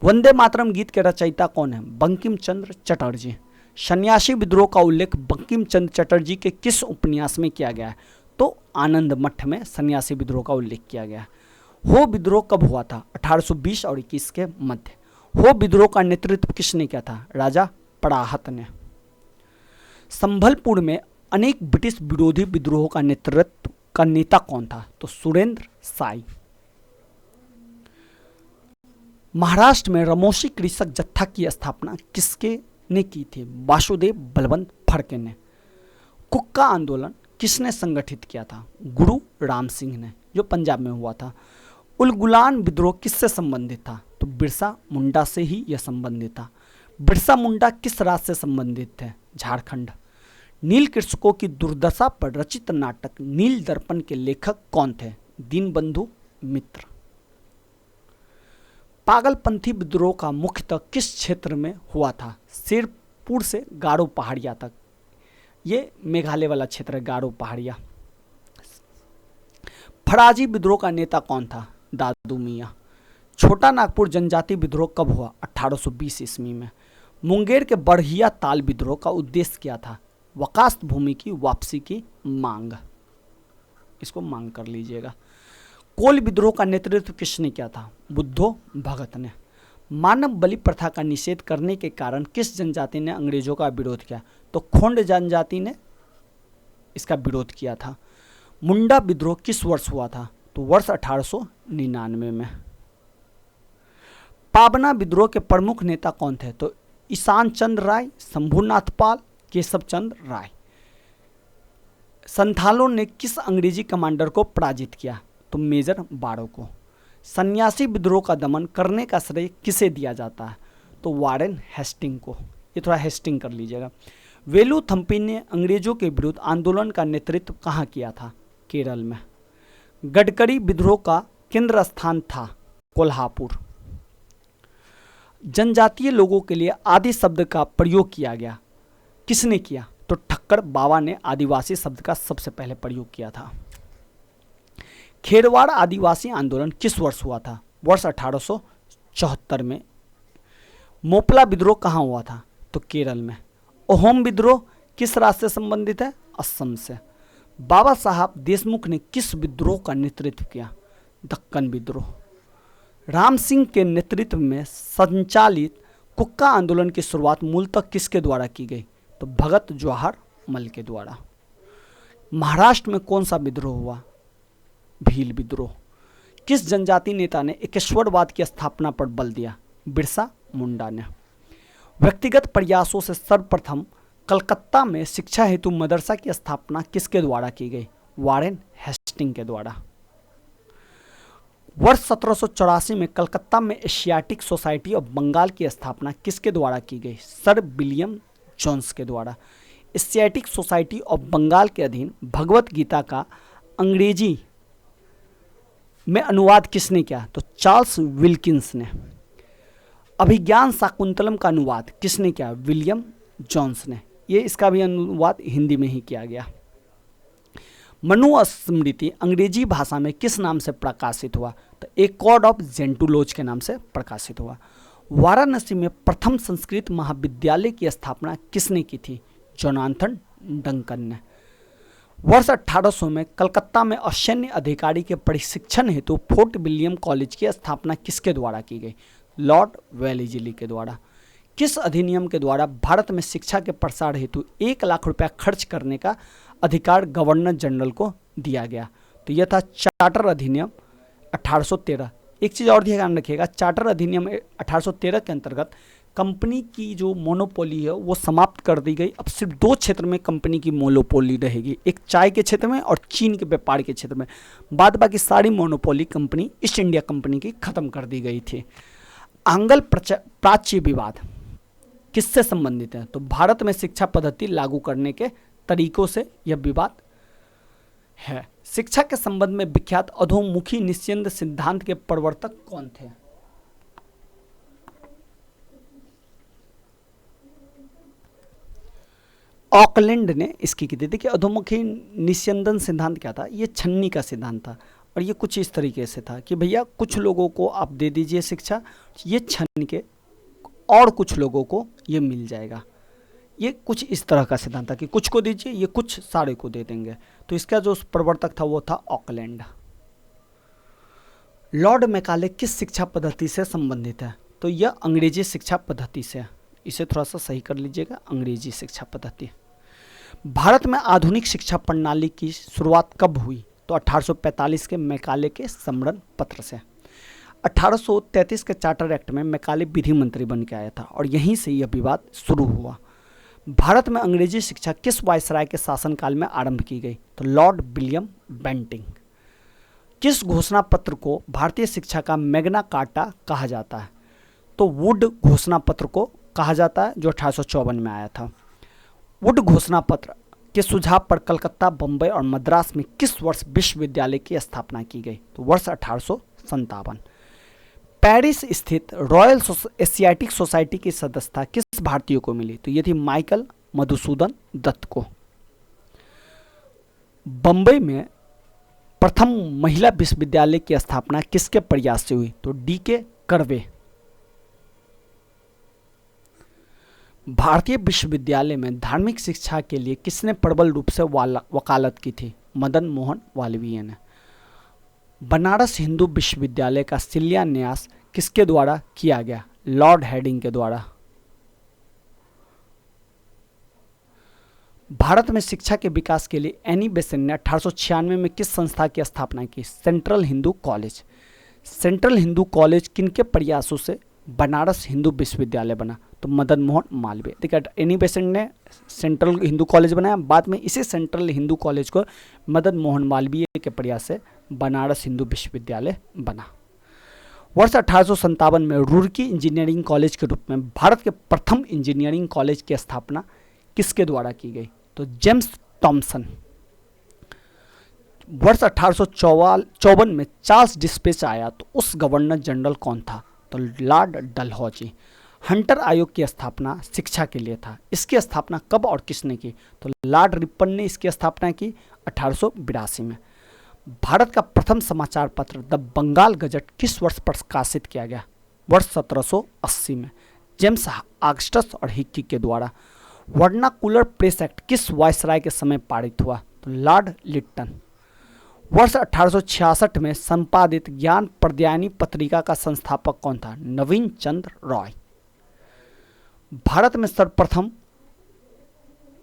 वंदे मातरम गीत के रचयिता कौन है? बंकिम चंद्र चटर्जी। सन्यासी विद्रोह का उल्लेख बंकिम चंद्र चटर्जी के किस उपन्यास में किया गया है? तो आनंद मठ में सन्यासी विद्रोह का उल्लेख किया गया है। हो विद्रोह कब हुआ था? 1820 और 21 के मध्य। हो विद्रोह का नेतृत्व किसने किया था? राजा पड़ाहत ने। संभलपुर में अनेक ब्रिटिश विरोधी विद्रोहों का नेतृत्व का नेता कौन था? तो सुरेंद्र साई। महाराष्ट्र में रमोशी कृषक जत्था की स्थापना किसके ने की थी? वासुदेव बलवंत फड़के ने। कुक्का आंदोलन किसने संगठित किया था? गुरु राम सिंह ने, जो पंजाब में हुआ था। उलगुलान विद्रोह किससे संबंधित था? तो बिरसा मुंडा से ही यह संबंधित था। बिरसा मुंडा किस राज्य से संबंधित थे? झारखंड। नील कृषकों की दुर्दशा पर रचित नाटक नील दर्पण के लेखक कौन थे? दीनबंधु मित्र। पागलपंथी विद्रोह का मुख्यतः किस क्षेत्र में हुआ था? शेरपुर से गारो पहाड़िया तक। ये मेघालय वाला क्षेत्र है, गारो पहाड़िया। फराजी विद्रोह का नेता कौन था? दादू मियाँ। छोटा नागपुर जनजाति विद्रोह कब हुआ? 1820 ईस्वी में। मुंगेर के बड़हिया ताल विद्रोह का उद्देश्य क्या था? वकास्त भूमि की वापसी की मांग। इसको मांग कर लीजिएगा। कोल विद्रोह का नेतृत्व किसने किया था? बुद्धो भगत ने। मानव बलि प्रथा का निषेध करने के कारण किस जनजाति ने अंग्रेजों का विरोध किया? तो खोंड जनजाति ने इसका विरोध किया था। मुंडा विद्रोह किस वर्ष हुआ था? तो वर्ष 1899 में। पाबना विद्रोह के प्रमुख नेता कौन थे? तो ईशान चंद्र राय, शंभुनाथ पाल, केशव चंद्र राय। संथालों ने किस अंग्रेजी कमांडर को पराजित किया? तो मेजर बारो को। सन्यासी विद्रोह का दमन करने का श्रेय किसे दिया जाता है? तो वारेन हेस्टिंग को। ये थोड़ा हेस्टिंग कर लीजिएगा। वेलुथम्पी ने अंग्रेजों के विरुद्ध आंदोलन का नेतृत्व कहाँ किया था? केरल में। गडकरी विद्रोह का केंद्र स्थान था कोल्हापुर। जनजातीय लोगों के लिए आदि शब्द का प्रयोग किया गया, किसने किया? तो ठक्कर बाबा ने आदिवासी शब्द का सबसे पहले प्रयोग किया था। खेरवाड़ आदिवासी आंदोलन किस वर्ष हुआ था? वर्ष 1874 में। मोपला विद्रोह कहाँ हुआ था? तो केरल में। अहोम विद्रोह किस राज्य से संबंधित है? असम से। बाबा साहब देशमुख ने किस विद्रोह का नेतृत्व किया? दक्कन विद्रोह। राम सिंह के नेतृत्व में संचालित कुक्का आंदोलन की शुरुआत मूलतः किसके द्वारा की गई? तो भगत जवाहर मल के द्वारा। महाराष्ट्र में कौन सा विद्रोह हुआ? भील विद्रोह। किस जनजाति नेता ने एकेश्वरवाद की स्थापना पर बल दिया? बिरसा मुंडा ने। व्यक्तिगत प्रयासों से सर्वप्रथम कलकत्ता में शिक्षा हेतु मदरसा की स्थापना किसके द्वारा की गई? वारेन हेस्टिंग के द्वारा। वर्ष 1784 में कलकत्ता में एशियाटिक सोसाइटी ऑफ बंगाल की स्थापना किसके द्वारा की गई? सर विलियम जोन्स के द्वारा। एशियाटिक सोसाइटी ऑफ बंगाल के अधीन भगवत गीता का अंग्रेजी में अनुवाद किसने किया? तो चार्ल्स विल्किंस ने। अभिज्ञान शाकुंतलम का अनुवाद किसने किया? विलियम जोन्स ने। ये इसका भी अनुवाद हिंदी में ही किया गया। मनुस्मृति अंग्रेजी भाषा में किस नाम से प्रकाशित हुआ? तो ए कॉड ऑफ जेंटुलोज के नाम से प्रकाशित हुआ। वाराणसी में प्रथम संस्कृत महाविद्यालय की स्थापना किसने की थी? जोनाथन डंकन ने। वर्ष 1800 में कलकत्ता में असैन्य अधिकारी के प्रशिक्षण हेतु फोर्ट विलियम कॉलेज की स्थापना किसके द्वारा की गई? लॉर्ड वेलेस्ली के द्वारा। किस अधिनियम के द्वारा भारत में शिक्षा के प्रसार हेतु 1 लाख रुपया खर्च करने का अधिकार गवर्नर जनरल को दिया गया? तो यह था चार्टर अधिनियम 1813। एक चीज़ और ध्यान रखिएगा, चार्टर अधिनियम 1813 के अंतर्गत कंपनी की जो मोनोपोली है वो समाप्त कर दी गई। अब सिर्फ 2 क्षेत्र में कंपनी की मोनोपोली रहेगी, एक चाय के क्षेत्र में और चीन के व्यापार के क्षेत्र में। बाद बाकी सारी monopoly company east India company की खत्म कर दी गई थी। आंग्ल प्राच्य विवाद किससे संबंधित है? तो भारत में शिक्षा पद्धति लागू करने के तरीकों से यह विवाद है। शिक्षा के संबंध में विख्यात अधोमुखी निस्यंद सिद्धांत के प्रवर्तक कौन थे? ऑकलैंड ने इसकी की थी। देखिए अधोमुखी निस्यंदन सिद्धांत क्या था? ये छन्नी का सिद्धांत था और ये कुछ इस तरीके से था कि भैया कुछ लोगों को आप दे दीजिए शिक्षा, ये छन्न के और कुछ लोगों को ये मिल जाएगा। ये कुछ इस तरह का सिद्धांत था कि कुछ को दीजिए, ये कुछ सारे को दे देंगे। तो इसका जो प्रवर्तक था वो था ऑकलैंड। लॉर्ड मैकाले किस शिक्षा पद्धति से संबंधित है? तो यह अंग्रेजी शिक्षा पद्धति से है। इसे थोड़ा सा सही कर लीजिएगा, अंग्रेजी शिक्षा पद्धति। भारत में आधुनिक शिक्षा प्रणाली की शुरुआत कब हुई? तो 1845 के मैकाले के सम्मरण पत्र से। 1833 के चार्टर एक्ट में मैकाले विधि मंत्री बन के आया था और यहीं से यह विवाद शुरू हुआ। भारत में अंग्रेजी शिक्षा किस वायसराय के शासनकाल में आरंभ की गई? तो लॉर्ड विलियम बेंटिंग। किस घोषणा पत्र को भारतीय शिक्षा का मैग्ना कार्टा कहा जाता है? तो वुड घोषणा पत्र को कहा जाता है, जो 1854 में आया था। वुड घोषणा पत्र के सुझाव पर कलकत्ता, बम्बई और मद्रास में किस वर्ष विश्वविद्यालय की स्थापना की गई? तो वर्ष 1857। पेरिस स्थित रॉयल एशियाटिक सोसाइटी की सदस्यता किस भारतीय को मिली? तो ये थी माइकल मधुसूदन दत्त को। बम्बई में प्रथम महिला विश्वविद्यालय की स्थापना किसके प्रयास से हुई? तो डी.के. कर्वे। भारतीय विश्वविद्यालय में धार्मिक शिक्षा के लिए किसने प्रबल रूप से वकालत की थी? मदन मोहन मालवीय ने। बनारस हिंदू विश्वविद्यालय का शिलान्यास किसके द्वारा किया गया? लॉर्ड हेडिंग के द्वारा। भारत में शिक्षा के विकास के लिए एनी बेसेंट ने 1896 में किस संस्था की स्थापना की? Central Hindu college. Central Hindu college किनके प्रयासों से बनारस हिंदू विश्वविद्यालय बना? तो मदन मोहन मालवीय। देखिए, एनी बेसेंट ने सेंट्रल हिंदू कॉलेज बनाया, बाद में इसी सेंट्रल हिंदू कॉलेज को मदन मोहन मालवीय के प्रयास से बनारस हिंदू विश्वविद्यालय बना। वर्ष 1857 में रुड़की इंजीनियरिंग कॉलेज के रूप में भारत के प्रथम इंजीनियरिंग कॉलेज की स्थापना किसके द्वारा की गई? तो जेम्स थॉमसन। वर्ष 1854 में चार्ल्स डिस्पेच आया तो उस गवर्नर जनरल कौन था? तो लॉर्ड डलहौजी। हंटर आयोग की स्थापना शिक्षा के लिए था। इसकी स्थापना कब और किसने की? तो लॉर्ड रिपन ने इसकी स्थापना की 1882 में। भारत का प्रथम समाचार पत्र द बंगाल गजट किस वर्ष प्रकाशित किया गया? वर्ष 1780 में, जेम्स ऑगस्टस और हिक्की के द्वारा। वर्नाकुलर प्रेस एक्ट किस वायसराय के समय पारित हुआ? तो लॉर्ड लिट्टन। वर्ष 1866 में संपादित ज्ञान प्रदायिनी पत्रिका का संस्थापक कौन था? नवीन चंद्र रॉय। भारत में सर्वप्रथम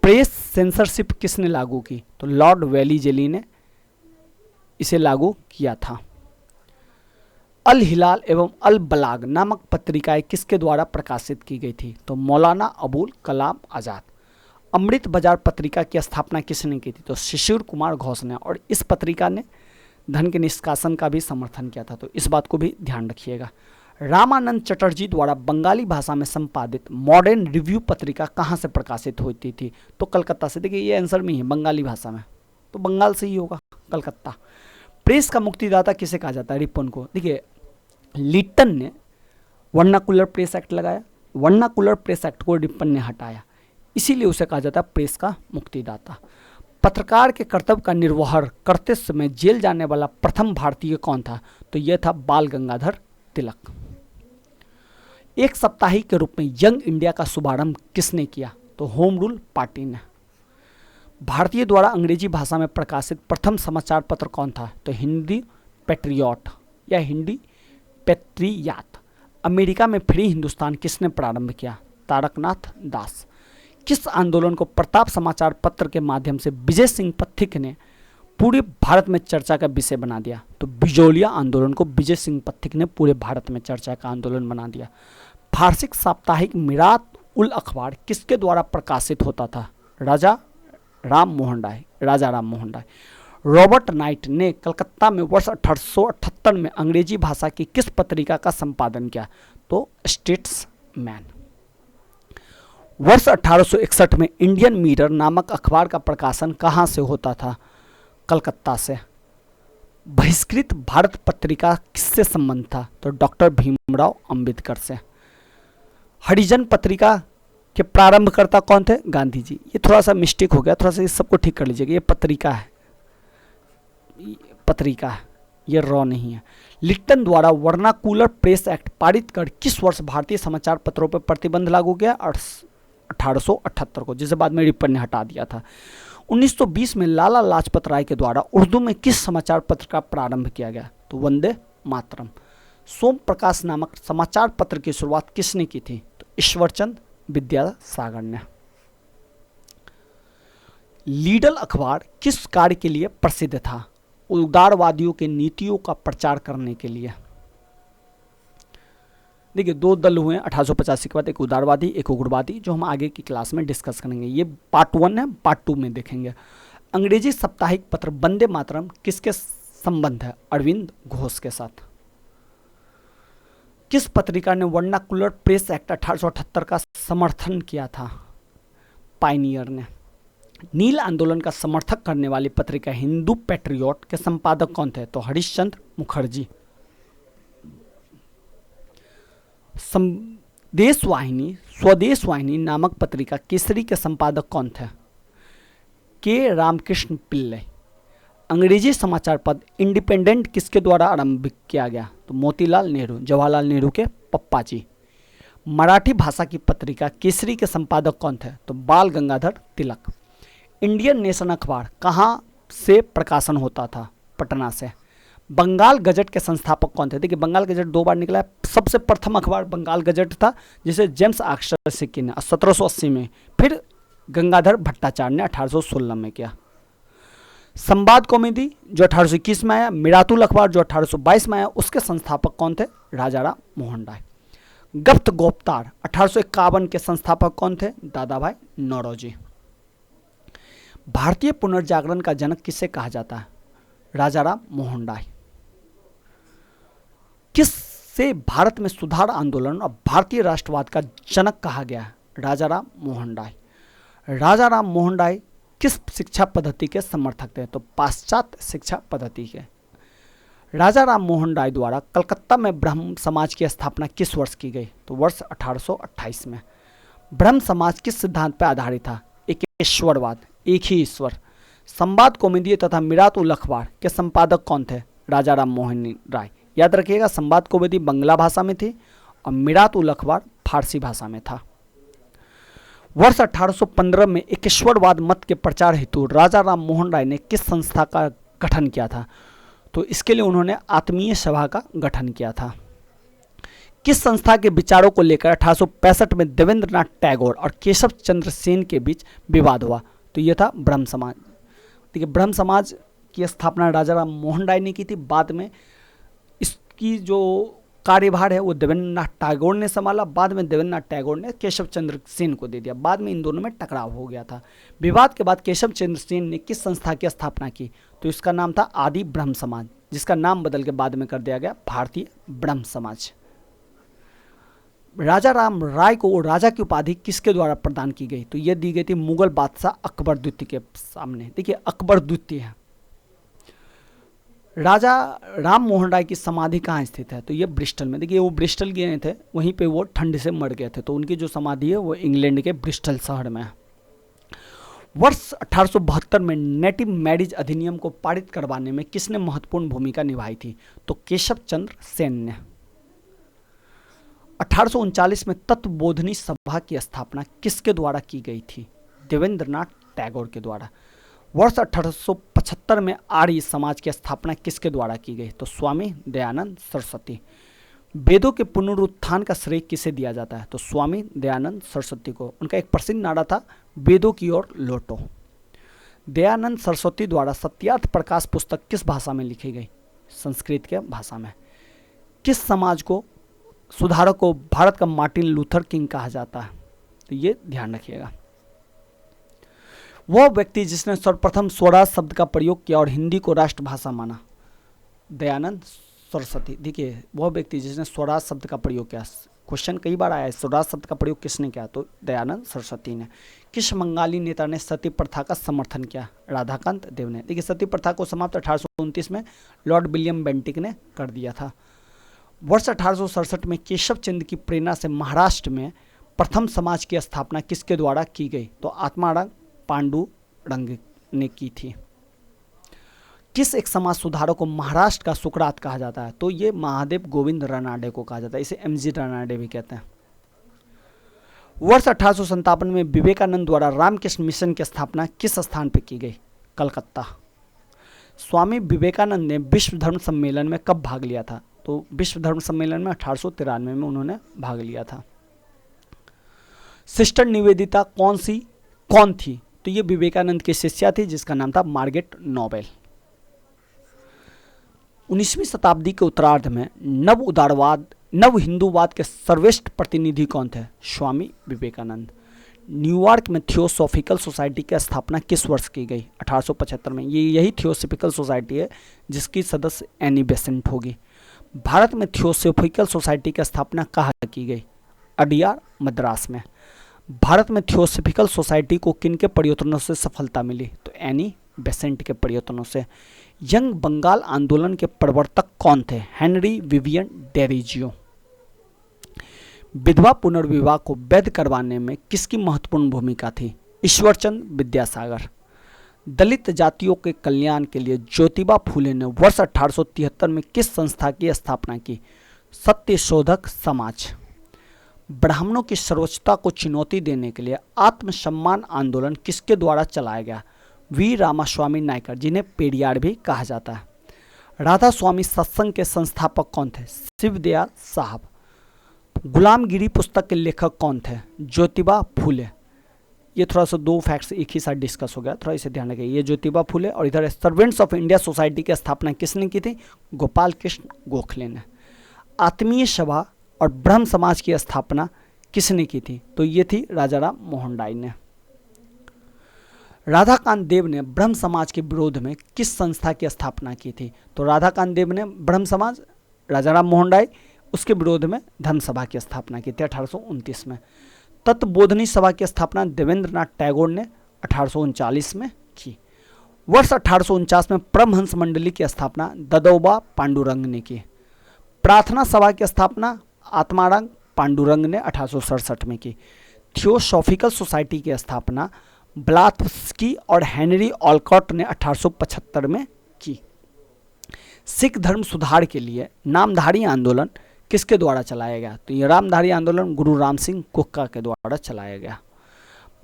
प्रेस सेंसरशिप किसने लागू की? तो लॉर्ड वेलीजेली ने इसे लागू किया था। अल हिलाल एवं अल बलाग नामक पत्रिकाएं किसके द्वारा प्रकाशित की गई थी? तो मौलाना अबुल कलाम आजाद। अमृत बाजार पत्रिका की स्थापना किसने की थी? तो शिशिर कुमार घोष ने, और इस पत्रिका ने धन के निष्कासन का भी समर्थन किया था, तो इस बात को भी ध्यान रखिएगा। रामानंद चटर्जी द्वारा बंगाली भाषा में संपादित मॉडर्न रिव्यू पत्रिका कहाँ से प्रकाशित होती थी? तो कलकत्ता से। देखिए, ये आंसर में ही है, बंगाली भाषा में, तो बंगाल से ही होगा, कलकत्ता। प्रेस का मुक्तिदाता किसे कहा जाता है? रिपन को। देखिए, लिट्टन ने वर्नाकुलर प्रेस एक्ट लगाया, वर्नाकुलर प्रेस एक्ट को रिपन ने हटाया, इसीलिए उसे कहा जाता है प्रेस का मुक्तिदाता। पत्रकार के कर्तव्य का निर्वहन करते समय जेल जाने वाला प्रथम भारतीय कौन था? तो यह था बाल गंगाधर तिलक। एक साप्ताहिक के रूप में यंग इंडिया का शुभारंभ किसने किया? तो होम रूल पार्टी ने। भारतीय द्वारा अंग्रेजी भाषा में प्रकाशित प्रथम समाचार पत्र कौन था? तो हिंदी पैट्रियट या हिंदी पैट्रियात। अमेरिका में फ्री हिंदुस्तान किसने प्रारंभ किया? तारकनाथ दास। किस आंदोलन को प्रताप समाचार पत्र के माध्यम से विजय सिंह पथिक ने पूरे भारत में चर्चा का विषय बना दिया? तो बिजोलिया आंदोलन को विजय सिंह पथिक ने पूरे भारत में चर्चा का आंदोलन बना दिया। फारसिक साप्ताहिक मिरात उल अखबार किसके द्वारा प्रकाशित होता था? राजा राम मोहन राय। रॉबर्ट नाइट ने कलकत्ता में वर्ष 1878 में अंग्रेजी भाषा की किस पत्रिका का संपादन किया? तो स्टेट्समैन। वर्ष 1861 में इंडियन मिरर नामक अखबार का प्रकाशन कहाँ से होता था? कलकत्ता से। बहिष्कृत भारत पत्रिका किससे संबंध था? तो डॉक्टर भीमराव अंबेडकर से। हरिजन पत्रिका के प्रारंभकर्ता कौन थे? गांधी जी। ये थोड़ा सा मिस्टेक हो गया, थोड़ा सा इस सबको ठीक कर लीजिएगा, ये पत्रिका है, ये रॉ नहीं है। लिट्टन द्वारा वर्नाकुलर प्रेस एक्ट पारित कर किस वर्ष भारतीय समाचार पत्रों पर प्रतिबंध लागू किया? 1878 को, जिसे बाद में रिपन ने हटा दिया था। 1920 में लाला लाजपत राय के द्वारा उर्दू में किस समाचार पत्र का प्रारंभ किया गया? तो वंदे मातरम। सोम प्रकाश नामक समाचार पत्र की शुरुआत किसने की थी? तो ईश्वरचंद विद्यासागर ने। लीडर अखबार किस कार्य के लिए प्रसिद्ध था? उदारवादियों के नीतियों का प्रचार करने के लिए। देखिए, दो दल हुए 1885 के बाद, एक उदारवादी एक उग्रवादी, जो हम आगे की क्लास में डिस्कस करेंगे। ये पार्ट 1 है, पार्ट 2 में देखेंगे। अंग्रेजी साप्ताहिक पत्र वंदे मातरम किसके संबंध है? अरविंद घोष के साथ। किस पत्रिका ने वर्नाकुलर प्रेस एक्ट 1878 का समर्थन किया था? पायनियर ने। नील आंदोलन का समर्थक करने वाली पत्रिका हिंदू पैट्रियट के संपादक कौन थे? तो हरिश्चंद्र मुखर्जी। स्वदेश वाहिनी नामक पत्रिका केसरी के संपादक कौन थे? के रामकृष्ण पिल्ले। अंग्रेजी समाचार पत्र इंडिपेंडेंट किसके द्वारा आरंभ किया गया? तो मोतीलाल नेहरू, जवाहरलाल नेहरू के पप्पा जी। मराठी भाषा की पत्रिका केसरी के संपादक कौन थे? तो बाल गंगाधर तिलक। इंडियन नेशन अखबार कहाँ से प्रकाशन होता था? पटना से। बंगाल गजट के संस्थापक कौन थे? देखिए, बंगाल गजट 2 बार निकला है। सबसे प्रथम अखबार बंगाल गजट था, जिसे जेम्स आक्सर सिक्की ने 1780 में, फिर गंगाधर भट्टाचार्य ने 1816 में किया। संवाद कॉमेडी जो 1821 में आया, मिरातुल अखबार जो 1822 में आया, उसके संस्थापक कौन थे? राजाराम मोहन राय। गप्त गोपतार 1851 के संस्थापक कौन थे? दादा भाई नौरोजी। भारतीय पुनर्जागरण का जनक किसे कहा जाता है? राजाराम मोहन राय। किससे भारत में सुधार आंदोलन और भारतीय राष्ट्रवाद का जनक कहा गया है? राजाराम मोहन राय। राजाराम मोहन राय किस शिक्षा पद्धति के समर्थक थे? तो पाश्चात्य शिक्षा पद्धति के। राजाराम मोहन राय द्वारा कलकत्ता में ब्रह्म समाज की स्थापना किस वर्ष की गई? तो वर्ष 1828 में। ब्रह्म समाज किस सिद्धांत पर आधारित था? एक ईश्वरवाद, एक ही ईश्वर। संवाद कौमुदी तथा मिरातुल अखबार के संपादक कौन थे? राजाराम मोहन राय। याद रखिएगा, संवाद कौमुदी बांग्ला भाषा में थी और मिरातुल अखबार फारसी भाषा में था। वर्ष 1815 में एकेश्वरवाद मत के प्रचार हेतु राजाराम मोहन राय ने किस संस्था का गठन किया था? तो इसके लिए उन्होंने आत्मीय सभा का गठन किया था। किस संस्था के विचारों को लेकर 1865 में देवेंद्रनाथ टैगोर और केशव चंद्र सेन के बीच विवाद हुआ? तो यह था ब्रह्म समाज। देखिए, ब्रह्म समाज की स्थापना राजाराम मोहन राय ने की थी। बाद में इसकी जो कार्यभार है वो देवेंद्रनाथ टैगोर ने संभाला। बाद में देवेंद्रनाथ टैगोर ने केशव चंद्र सेन को दे दिया। बाद में इन दोनों में टकराव हो गया था। विवाद के बाद केशव चंद्र सेन ने किस संस्था की स्थापना की? तो इसका नाम था आदि ब्रह्म समाज, जिसका नाम बदल के बाद में कर दिया गया भारतीय ब्रह्म समाज। राजाराम राय को राजा की उपाधि किसके द्वारा प्रदान की गई? तो यह दी गई थी मुगल बादशाह अकबर द्वितीय के सामने। देखिए, अकबर द्वितीय है। राजा राम मोहन राय की समाधि कहाँ स्थित है? तो ये ब्रिस्टल में। देखिए, वो ब्रिस्टल गए थे, वहीं पे वो ठंड से मर गए थे, तो उनकी जो समाधि है वो इंग्लैंड के ब्रिस्टल शहर में है। वर्ष 1872 में नेटिव मैरिज अधिनियम को पारित करवाने में किसने महत्वपूर्ण भूमिका निभाई थी? तो केशव चंद्र सेन ने। 1839 में तत्वबोधिनी सभा की स्थापना किसके द्वारा की गई थी? देवेंद्रनाथ टैगोर के द्वारा। वर्ष 1875 में आर्य समाज की स्थापना किसके द्वारा की गई? तो स्वामी दयानंद सरस्वती। वेदों के पुनरुत्थान का श्रेय किसे दिया जाता है? तो स्वामी दयानंद सरस्वती को। उनका एक प्रसिद्ध नारा था, वेदों की ओर लौटो। दयानंद सरस्वती द्वारा सत्यार्थ प्रकाश पुस्तक किस भाषा में लिखी गई? संस्कृत के भाषा में। किस समाज को सुधारक को भारत का मार्टिन लूथर किंग कहा जाता है? तो ये ध्यान रखिएगा। वह व्यक्ति जिसने सर्वप्रथम स्वराज शब्द का प्रयोग किया और हिंदी को राष्ट्रभाषा माना? दयानंद सरस्वती। देखिए, वह व्यक्ति जिसने स्वराज शब्द का प्रयोग किया, क्वेश्चन कई बार आया है, स्वराज शब्द का प्रयोग किसने किया? तो दयानंद सरस्वती ने। किस बंगाली नेता ने सती प्रथा का समर्थन किया? राधाकांत देव ने। देखिए, सती प्रथा को समाप्त 1829 में लॉर्ड विलियम बेंटिक ने कर दिया था। वर्ष 1867 में केशव चंद्र की प्रेरणा से महाराष्ट्र में प्रथम समाज की स्थापना किसके द्वारा की गई? तो आत्माराम पांडुरंग ने की थी। किस एक समाज सुधारक को महाराष्ट्र का सुकरात कहा जाता है? तो ये महादेव गोविंद रानाडे को कहा जाता है। इसे एमजी रानाडे भी कहते हैं। वर्ष 1857 में विवेकानंद द्वारा रामकृष्ण मिशन की स्थापना किस स्थान पर की गई? कलकत्ता। स्वामी विवेकानंद ने विश्व धर्म सम्मेलन में कब भाग लिया था? तो विश्व धर्म सम्मेलन में 1893 में उन्होंने भाग लिया था। सिस्टर निवेदिता कौन थी? तो ये विवेकानंद की शिष्या थी जिसका नाम था मार्गरेट नोबेल। 19वीं शताब्दी के उत्तरार्ध में नव हिंदूवाद के सर्वश्रेष्ठ प्रतिनिधि कौन थे? स्वामी विवेकानंद। न्यूयॉर्क में थियोसॉफिकल सोसाइटी की स्थापना किस वर्ष की गई? 1875 में। यही थियोसॉफिकल सोसाइटी है जिसकी सदस्य एनी बेसेंट होगी। भारत में थियोसॉफिकल सोसाइटी की स्थापना कहाँ की गई? अडियार, मद्रास में। भारत में थियोसॉफिकल सोसाइटी को किन के प्रयत्नों से सफलता मिली? तो एनी बेसेंट के प्रयत्नों से। यंग बंगाल आंदोलन के प्रवर्तक कौन थे? Henry Vivian Derozio. विधवा पुनर्विवाह को वैध करवाने में किसकी महत्वपूर्ण भूमिका थी? ईश्वरचंद विद्यासागर। दलित जातियों के कल्याण के लिए ज्योतिबा फूले ने वर्ष 1873 में किस संस्था की स्थापना की? सत्यशोधक समाज। ब्राह्मणों की सर्वोच्चता को चुनौती देने के लिए आत्मसम्मान आंदोलन किसके द्वारा चलाया गया? वी रामास्वामी नायकर, जिन्हें पेरियार भी कहा जाता है। राधा स्वामी सत्संग के संस्थापक कौन थे? शिवदयाल साहब। गुलामगिरी पुस्तक के लेखक कौन थे? ज्योतिबा फूले। ये थोड़ा सा दो फैक्ट्स एक ही साथ डिस्कस हो गया, थोड़ा इसे ध्यान रखिए। ये ज्योतिबा फूले और इधर सर्वेंट्स ऑफ इंडिया सोसाइटी की स्थापना किसने की थी? गोपाल कृष्ण गोखले ने। आत्मीय सभा और ब्रह्म समाज की स्थापना किसने की थी? तो ये थी राजाराम मोहन राय ने। राधाकांत देव ने ब्रह्म समाज के विरोध में किस संस्था की स्थापना की थी? तो राधाकांत देव ने ब्रह्म समाज, राजाराम मोहन राय उसके विरोध में धर्म सभा की स्थापना की थी 1829 में। तत्वबोधनी सभा की स्थापना देवेंद्रनाथ टैगोर ने 1839 में की। वर्ष 1849 में परमहंस मंडली की स्थापना ददोबा पांडुरंग ने की। प्रार्थना सभा की स्थापना आत्माराम पांडुरंग ने 1867 में की। थियोसॉफिकल सोसाइटी की स्थापना ब्लात्स्की और हेनरी ऑलकॉट ने 1875 में की। सिख धर्म सुधार के लिए नामधारी आंदोलन किसके द्वारा चलाया गया? तो ये नामधारी आंदोलन गुरु राम सिंह कुक्का के द्वारा चलाया गया।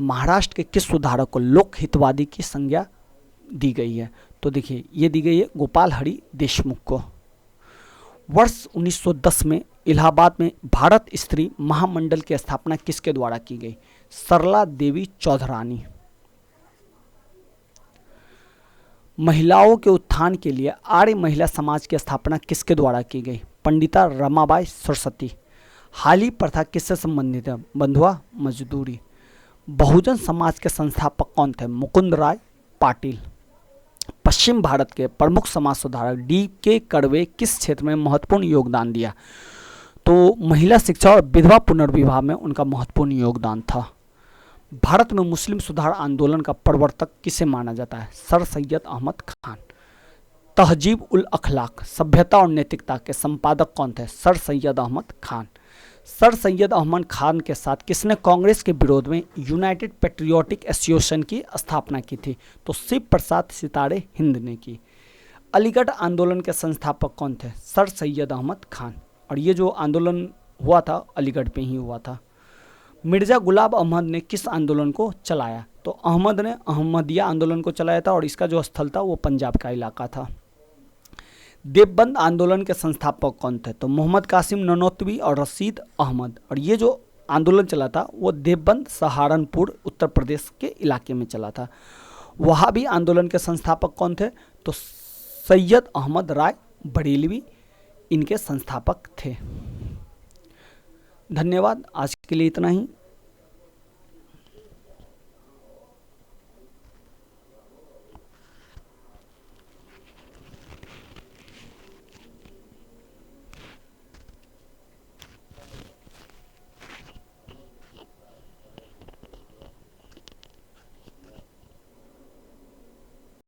महाराष्ट्र के किस सुधारक को लोक हितवादी की संज्ञा दी गई है? तो देखिए ये दी गई है गोपाल हरि देशमुख को। वर्ष 1910 में इलाहाबाद में भारत स्त्री महामंडल की स्थापना किसके द्वारा की गई? सरला देवी चौधरानी। महिलाओं के उत्थान के लिए आर्य महिला समाज की स्थापना किसके द्वारा की गई? पंडिता रमाबाई सरस्वती। हाली प्रथा किससे संबंधित है? बंधुआ मजदूरी। बहुजन समाज के संस्थापक कौन थे? मुकुंद राय पाटिल। पश्चिम भारत के प्रमुख समाज सुधारक D.K. कर्वे किस क्षेत्र में महत्वपूर्ण योगदान दिया? तो महिला शिक्षा और विधवा पुनर्विवाह में उनका महत्वपूर्ण योगदान था। भारत में मुस्लिम सुधार आंदोलन का प्रवर्तक किसे माना जाता है? सर सैयद अहमद खान। तहजीब उल अखलाक सभ्यता और नैतिकता के संपादक कौन थे? सर सैयद अहमद खान। सर सैयद अहमद खान के साथ किसने कांग्रेस के विरोध में यूनाइटेड पेट्रियोटिक एसोसिएशन की स्थापना की थी? तो शिव प्रसाद सितारे हिंद ने की। अलीगढ़ आंदोलन के संस्थापक कौन थे? सर सैयद अहमद खान। और ये जो आंदोलन हुआ था अलीगढ़ पे ही हुआ था। मिर्जा गुलाब अहमद ने किस आंदोलन को चलाया? तो अहमद ने अहमदिया आंदोलन को चलाया था और इसका जो स्थल था वो पंजाब का इलाका था। देवबंद आंदोलन के संस्थापक कौन थे? तो मोहम्मद कासिम ननौतवी और रशीद अहमद। और ये जो आंदोलन चला था वो देवबंद सहारनपुर उत्तर प्रदेश के इलाके में चला था। वहाबी आंदोलन के संस्थापक कौन थे? तो सैयद अहमद राय बरेलवी इनके संस्थापक थे। धन्यवाद, आज के लिए इतना ही।